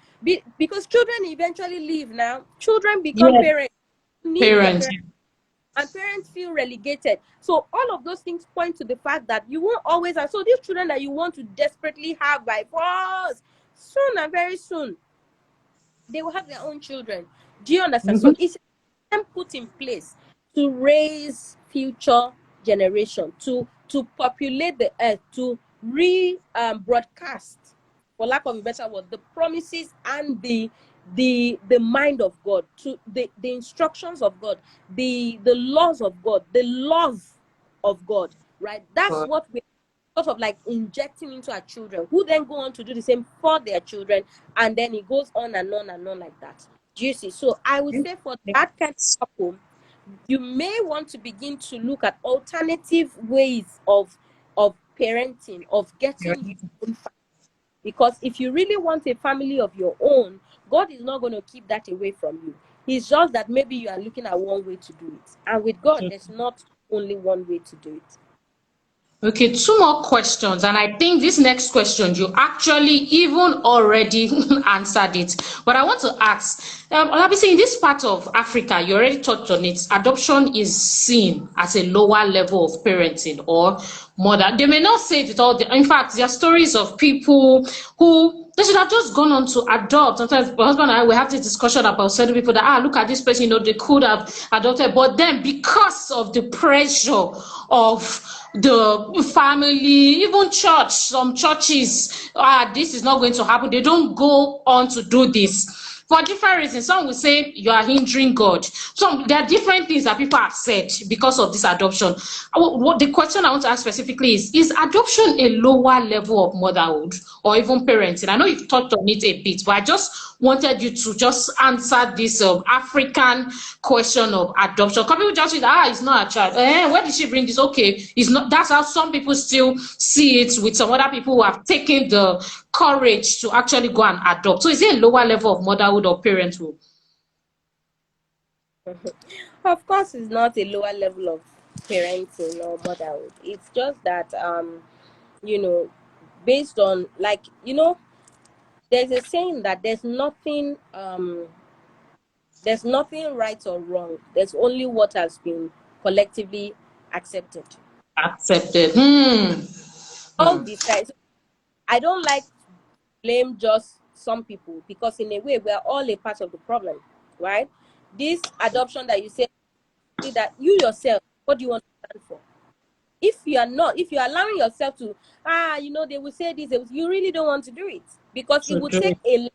B: Because children eventually leave now. Children become parents, need their parents, and parents feel relegated. So all of those things point to the fact that you won't always have. So these children that you want to desperately have by force, soon and very soon, they will have their own children. Do you understand? So it's put in place to raise future generation, to populate the earth, to broadcast, for lack of a better word, the promises and the mind of God, to the instructions of God, the laws of God, the love of God, right? That's what we sort of like injecting into our children, who then go on to do the same for their children, and then it goes on and on and on like that. Do you see? So I would say for that kind of couple, you may want to begin to look at alternative ways of parenting, of getting your own family. Because if you really want a family of your own, God is not going to keep that away from you. It's just that maybe you are looking at one way to do it. And with God, there's not only one way to do it.
A: Okay, two more questions, and I think this next question you actually even already answered it. But I want to ask, Olabisi, in this part of Africa, you already touched on it. Adoption is seen as a lower level of parenting or mother. They may not say it all. In fact, there are stories of people who they should have just gone on to adopt. Sometimes my husband and I will have this discussion about certain people that look at this person, they could have adopted, but then because of the pressure of the family, even church, some churches, this is not going to happen. They don't go on to do this for different reasons. Some will say you are hindering God. There are different things that people have said because of this adoption. What the question I want to ask specifically is adoption a lower level of motherhood or even parenting? I know you've touched on it a bit, but I just wanted you to just answer this African question of adoption. Some people just say, it's not a child. Where did she bring this? Okay, it's not. That's how some people still see it, with some other people who have taken the courage to actually go and adopt. So is it a lower level of motherhood or parenthood?
B: Of course, it's not a lower level of parenting or motherhood. It's just that you know, based on, like, there's a saying that there's nothing right or wrong. There's only what has been collectively accepted.
A: Accepted.
B: All
A: Hmm.
B: decide. So I don't like to blame just some people, because in a way we're all a part of the problem, right? This adoption that you say that you yourself, what do you want to stand for? If you're allowing yourself to, they will say this, you really don't want to do it, because it
A: To
B: would
A: do
B: take
A: it.
B: a lot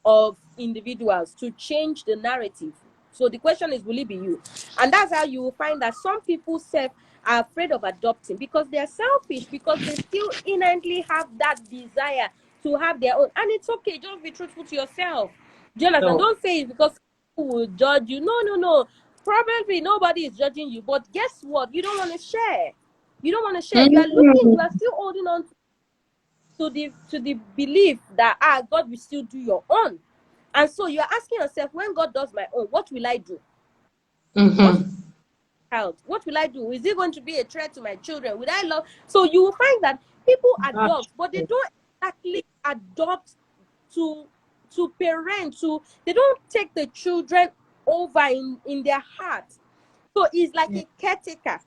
B: of individuals to change the narrative. So the question is, will it be you? And that's how you will find that some people self are afraid of adopting, because they're selfish, because they still innately have that desire to have their own. And it's okay, just be truthful to yourself. Do you understand?
A: So.
B: Don't say it because people will judge you. No, no, no. Probably nobody is judging you, but guess what? You don't want to share. You don't want to share. You are still holding on to the belief that God will still do your own. And so you're asking yourself, when God does my own, what will I do? What
A: Mm-hmm.
B: child? What will I do? Is it going to be a threat to my children? Will I love? So you will find that people
A: That's
B: adopt, but they
A: true.
B: don't exactly adopt to parent. To They don't take the children over in their heart. So it's like a caretaker.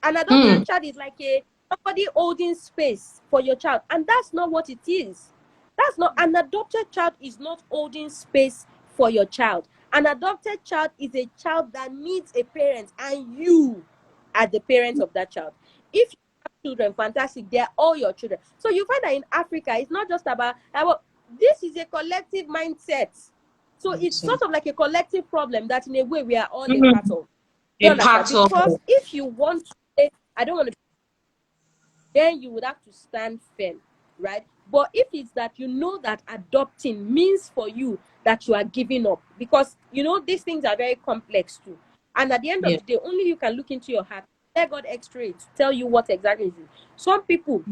B: An adopted
A: Hmm.
B: child is like a somebody holding space for your child, and that's not what it is. That's not An adopted child is not holding space for your child. An adopted child is a child that needs a parent, and you are the parent of that child. If you have children, fantastic, they're all your children. So you find that in Africa, it's not just about this is a collective mindset. So it's sort of like a collective problem that in a way we are all a part
A: Mm.
B: of. You
A: A
B: understand?
A: part of.
B: Because if you want to say, I don't want to, then you would have to stand firm, right? But if it's that you know that adopting means for you that you are giving up, because these things are very complex too. And at the end of
A: Yeah.
B: the day, only you can look into your heart, let God x-ray it to tell you what exactly is it. Some people,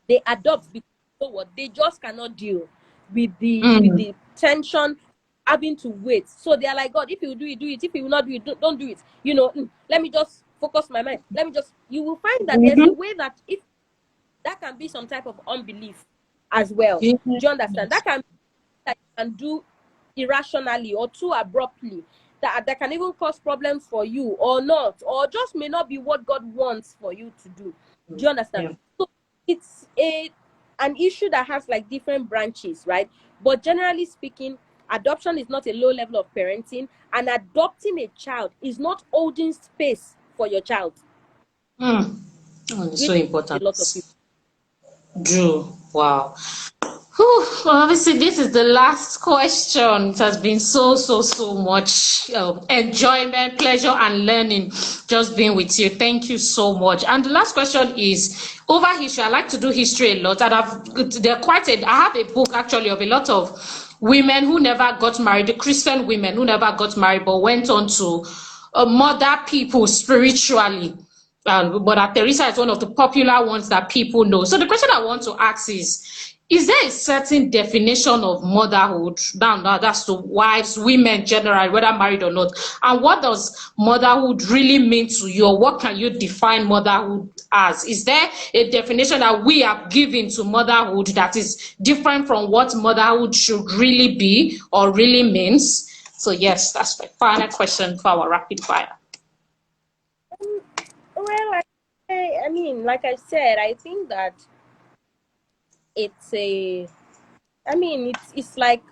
B: they adopt because what they just cannot deal with
A: Mm.
B: the tension, having to wait. So they are like, God, if you do it, do it. If you will not do it, don't do it. Let me just focus my mind. You will find that there's a
A: Mm-hmm.
B: way that if that can be some type of unbelief as well. Do you understand?
A: Yes.
B: That can that you can do irrationally or too abruptly, that can even cause problems for you, or not, or just may not be what God wants for you to do. Do you understand?
A: Yeah.
B: So it's an issue that has like different branches, right? But generally speaking, adoption is not a low level of parenting, and adopting a child is not holding space for your child,
A: Mm. Oh, it's so
B: which a
A: important.
B: lot of people.
A: Drew. Wow. Whew, well, obviously, this is the last question. It has been so, so, so much enjoyment, pleasure, and learning just being with you. Thank you so much. And the last question is over history. I like to do history a lot, and I have a book actually of a lot of women who never got married, the Christian women who never got married but went on to mother people spiritually. Mother Teresa is one of the popular ones that people know. So the question I want to ask is there a certain definition of motherhood? Now that's to wives, women generally, whether married or not. And what does motherhood really mean to you? Or what can you define motherhood as? Is there a definition that we have given to motherhood that is different from what motherhood should really be or really means? So yes, that's my final question for our rapid fire.
B: Well, like I said, I think that it's a it's like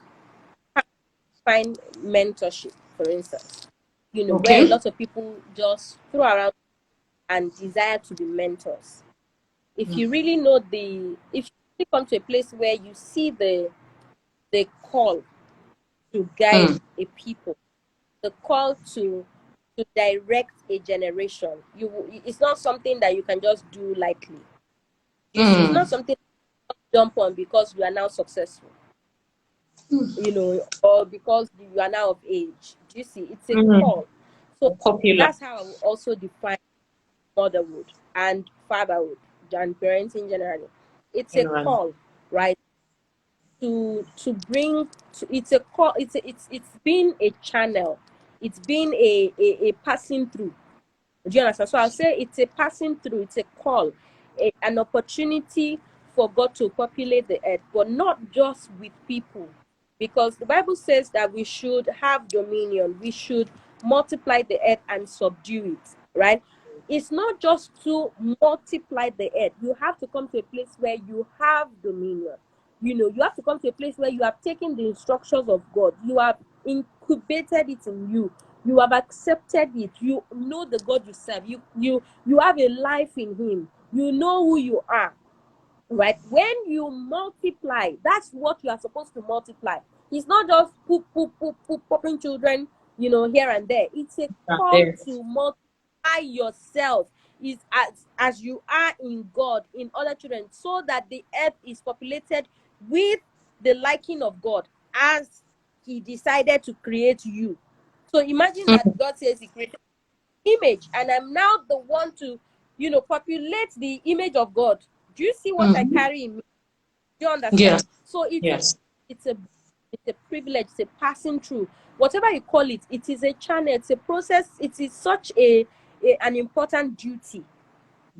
B: find mentorship, for instance, where a
A: Okay.
B: lot of people just throw around and desire to be mentors. If you really know if you really come to a place where you see the call to guide
A: Mm,
B: a people, the call to direct a generation, it's not something that you can just do lightly. It's
A: mm,
B: not something you jump on because you are now successful. or because you are now of age. Do you see? It's a
C: Mm.
B: call. So
C: Popular.
B: that's how I will also define motherhood and fatherhood and parenting generally. It's a
C: Generally.
B: call, right? To bring to it's a call. It's been a channel. It's been a passing through. Do you understand? So I'll say it's a passing through, it's a call, an opportunity for God to populate the earth, but not just with people. Because the Bible says that we should have dominion, we should multiply the earth and subdue it, right? It's not just to multiply the earth. You have to come to a place where you have dominion. You have to come to a place where you have taken the instructions of God. You have incubated it in you. You have accepted it. You know the God you serve. You have a life in Him. You know who you are, right? When you multiply, that's what you are supposed to multiply. It's not just popping children, here and there. It's a
C: Out
B: call
C: there.
B: to multiply yourself is as you are in God, in other children, so that the earth is populated with the liking of God as He decided to create you. So imagine that God says He created image, and I'm now the one to populate the image of God. Do you see what I
C: Mm-hmm.
B: carry in me? Do you understand?
C: Yes.
B: So
C: Yes.
B: it's a it's a privilege, it's a passing through, whatever you call it. It is a channel, it's a process. It is such an important duty.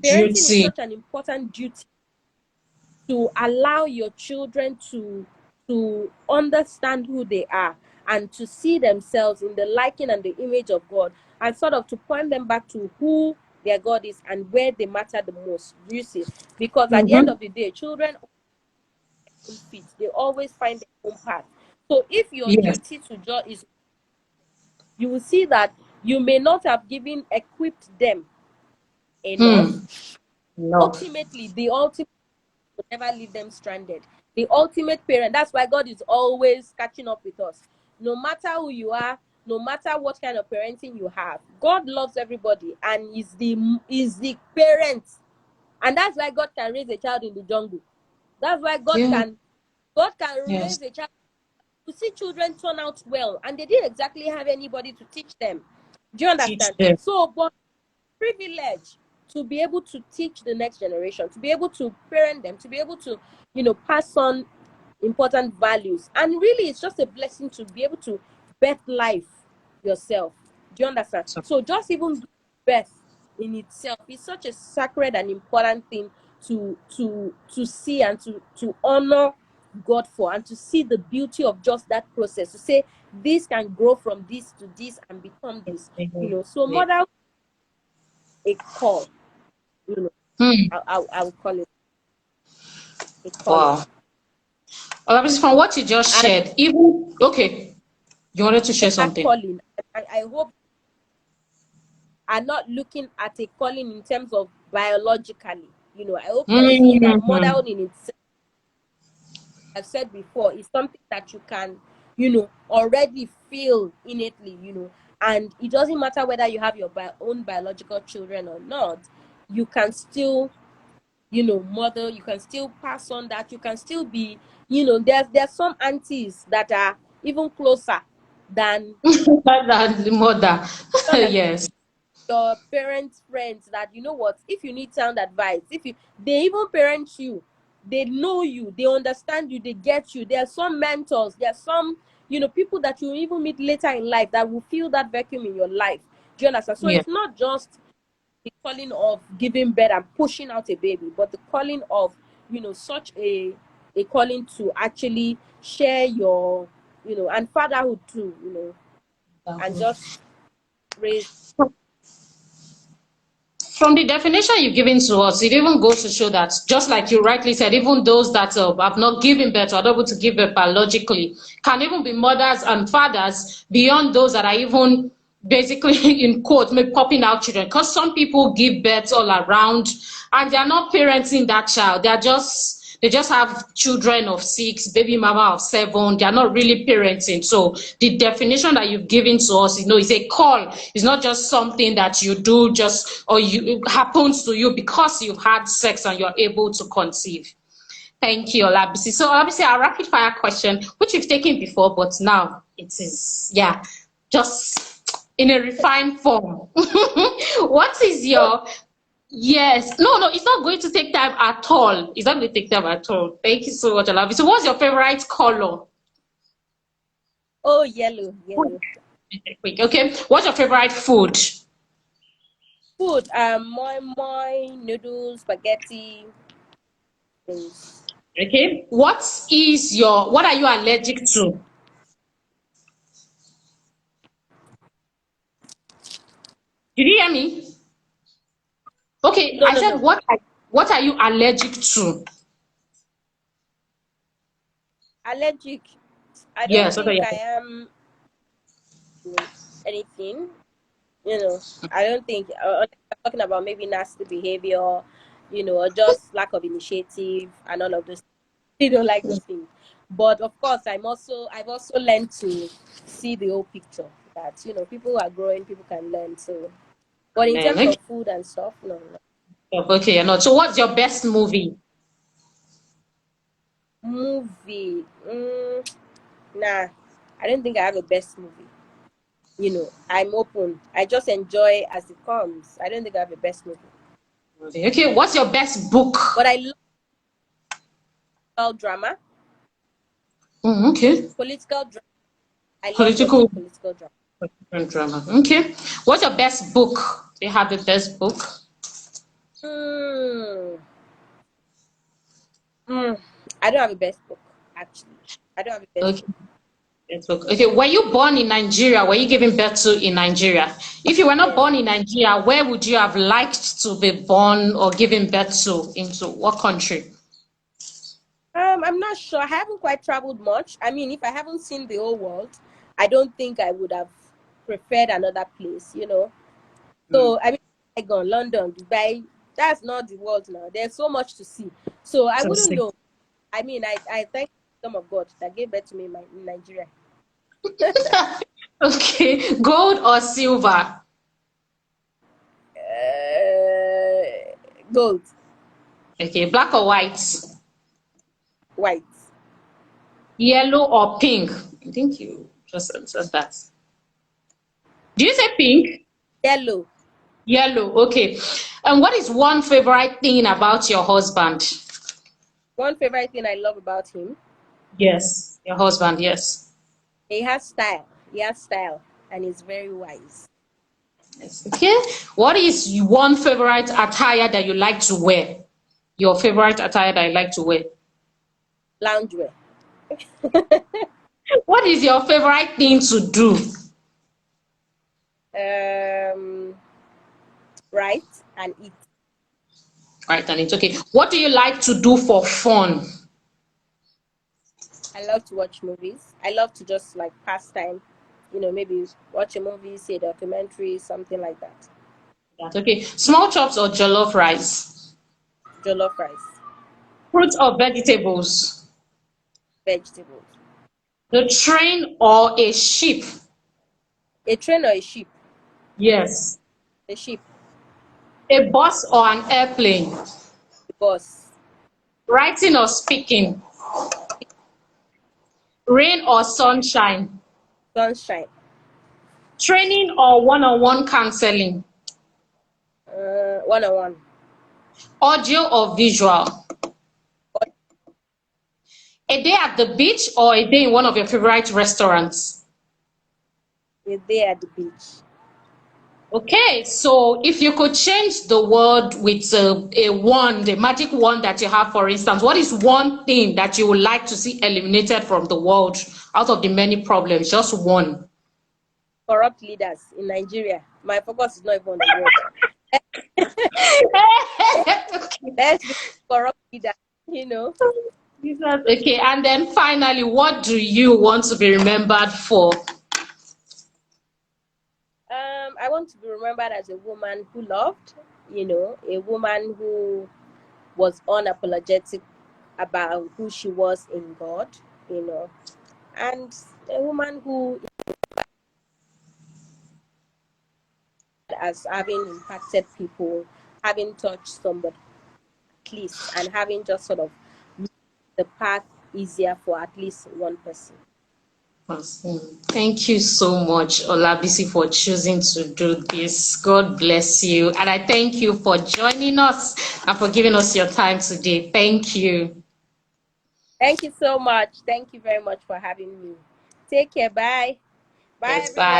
B: Parenting is
C: Duty.
B: such an important duty, to allow your children to understand who they are and to see themselves in the liking and the image of God, and sort of to point them back to who their God is and where they matter the most. Do you see? Because at the end
C: Mm-hmm.
B: of the day, children fit, they always find their own path. So if your
C: Yes.
B: duty to judge is, you will see that you may not have equipped them enough.
C: Hmm. Love.
B: Ultimately, the ultimate will never leave them stranded. The ultimate parent, that's why God is always catching up with us. No matter who you are, no matter what kind of parenting you have, God loves everybody and is the parent. And that's why God can raise a child in the jungle. That's why
C: Yeah.
B: God can
C: Yes.
B: raise a child. To see children turn out well, and they didn't exactly have anybody to teach them. Do you
C: Teach
B: understand?
C: them.
B: So, but privilege to be able to teach the next generation, to be able to parent them, to be able to, pass on important values. And really, it's just a blessing to be able to birth life yourself. Do you understand?
C: So,
B: So just even birth in itself is such a sacred and important thing to see and to honor God for, and to see the beauty of just that process. To say this can grow from this to this and become this. So
C: yeah.
B: mother, a call. You know,
C: Hmm.
B: I would call it a calling.
C: Wow. Olabisi, from what you just
B: And
C: shared, even okay, you wanted to share
B: that
C: something.
B: calling, I hope are not looking at a calling in terms of biologically. I hope you are seeing that
C: Mm-hmm.
B: motherhood in itself, I've said before, is something that you can, already feel innately, and it doesn't matter whether you have your own biological children or not. You can still, mother, you can still pass on that. You can still be, there's some aunties that are even closer than
C: Than the mother. Yes.
B: your parents' friends, that what, if you need sound advice, if you they even parent you, they know you, they understand you, they get you. There are some mentors, there are some people that you even meet later in life that will fill that vacuum in your life. Do you understand? So
C: Yeah.
B: it's not just the calling of giving birth and pushing out a baby, but the calling of such a calling to actually share your and fatherhood too, and just raise.
C: From the definition you've given to us, it even goes to show that, just like you rightly said, even those that have not given birth or are not able to give birth biologically can even be mothers and fathers beyond those that are even basically in quote maybe popping out children, because some people give birth all around and they are not parenting that child. They just have children of 6, baby mama of 7. They are not really parenting. So the definition that you've given to us, is a call. It's not just something that you do just or it happens to you because you've had sex and you're able to conceive. Thank you, Olabisi. So, Olabisi, our rapid fire question, which we've taken before, but now it is, yeah, just in a refined form. What is your, yes, no, it's not going to take time at all. It's not going to take time at all. Thank you so much, Olabisi. So, what's your favorite color?
B: Oh, yellow, yellow.
C: Quick, okay. What's your favorite food?
B: Food, moi, noodles, spaghetti, things.
C: Okay. What are you allergic to? Did you hear me? Okay,
B: No,
C: I
B: no,
C: said
B: no.
C: what are you allergic to?
B: Allergic. I don't
C: Yes, what are
B: think
C: you
B: I am to anything. You know, I don't think. I'm talking about maybe nasty behavior, or just lack of initiative and all of those. They don't like those things. But of course, I've also learned to see the whole picture. That people are growing, people can learn. So, but in terms
C: allergic?
B: of food and stuff, no, no.
C: Okay, you're not. So what's your best movie?
B: Movie. Nah, I don't think I have a best movie. I'm open. I just enjoy as it comes. I don't think I have a best movie.
C: Okay, what's your best book?
B: But I love drama,
C: Okay.
B: political drama. I love watching
C: Political
B: political drama.
C: drama. Okay. What's your best book? Do you have a best book?
B: Hmm. Hmm. I don't have a best book, actually. I don't have a best
C: Okay.
B: book.
C: Best book. Okay. Were you born in Nigeria? Were you given birth to in Nigeria? If you were not
B: Yes.
C: born in Nigeria, where would you have liked to be born or given birth to? Into what country?
B: I'm not sure. I haven't quite traveled much. I mean, if I haven't seen the whole world, I don't think I would have preferred another place.
C: Hmm.
B: So, I mean, I gone London, Dubai. That's not the world now. There's so much to see. So, I wouldn't
C: Interesting.
B: know. I mean, I thank some of God that gave birth to me in Nigeria.
C: Okay. Gold or silver?
B: Gold,
C: Okay. Black or white?
B: white,
C: Yellow or pink? I think you just answered that. Do you say pink?
B: yellow.
C: Yellow. Okay. And what is one favorite thing about your husband?
B: One favorite thing I love about him,
C: Yes. Your husband, yes.
B: he has style. He has style, and he's very wise.
C: Yes. Okay. What is one favorite attire that you like to wear? Your favorite attire that you like to wear?
B: Loungewear.
C: What is your favorite thing to do?
B: um, right and eat.
C: Right, and it's okay. What do you like to do for fun?
B: I love to watch movies. I love to just like pass time. Maybe watch a movie, see a documentary, something like that.
C: That's okay. Small chops or jollof rice?
B: Jollof rice,
C: Fruits or vegetables?
B: vegetables.
C: The train or a ship?
B: A train or a ship?
C: Yes.
B: A ship.
C: A bus or an airplane?
B: The bus.
C: Writing or speaking? Rain or sunshine?
B: Sunshine.
C: Training or one-on-one counseling?
B: One on one.
C: Audio or visual? A day at the beach or a day in one of your favorite restaurants?
B: A day at the beach.
C: Okay, so if you could change the world with a wand, a magic wand that you have, for instance, what is one thing that you would like to see eliminated from the world out of the many problems? Just one.
B: Corrupt leaders in Nigeria. My focus is not even on the world. Let's be corrupt leaders.
C: Okay, and then finally, what do you want to be remembered for?
B: I want to be remembered as a woman who loved, a woman who was unapologetic about who she was in God, you know, and a woman who, as having impacted people, having touched somebody at least, and having just sort of the path easier for at least one person.
C: Awesome. Thank you so much, Olabisi, for choosing to do this. God bless you. And I thank you for joining us and for giving us your time today. Thank you.
B: Thank you so much. Thank you very much for having me. Take care. Bye. Bye,
C: Yes,
B: everyone.
C: bye.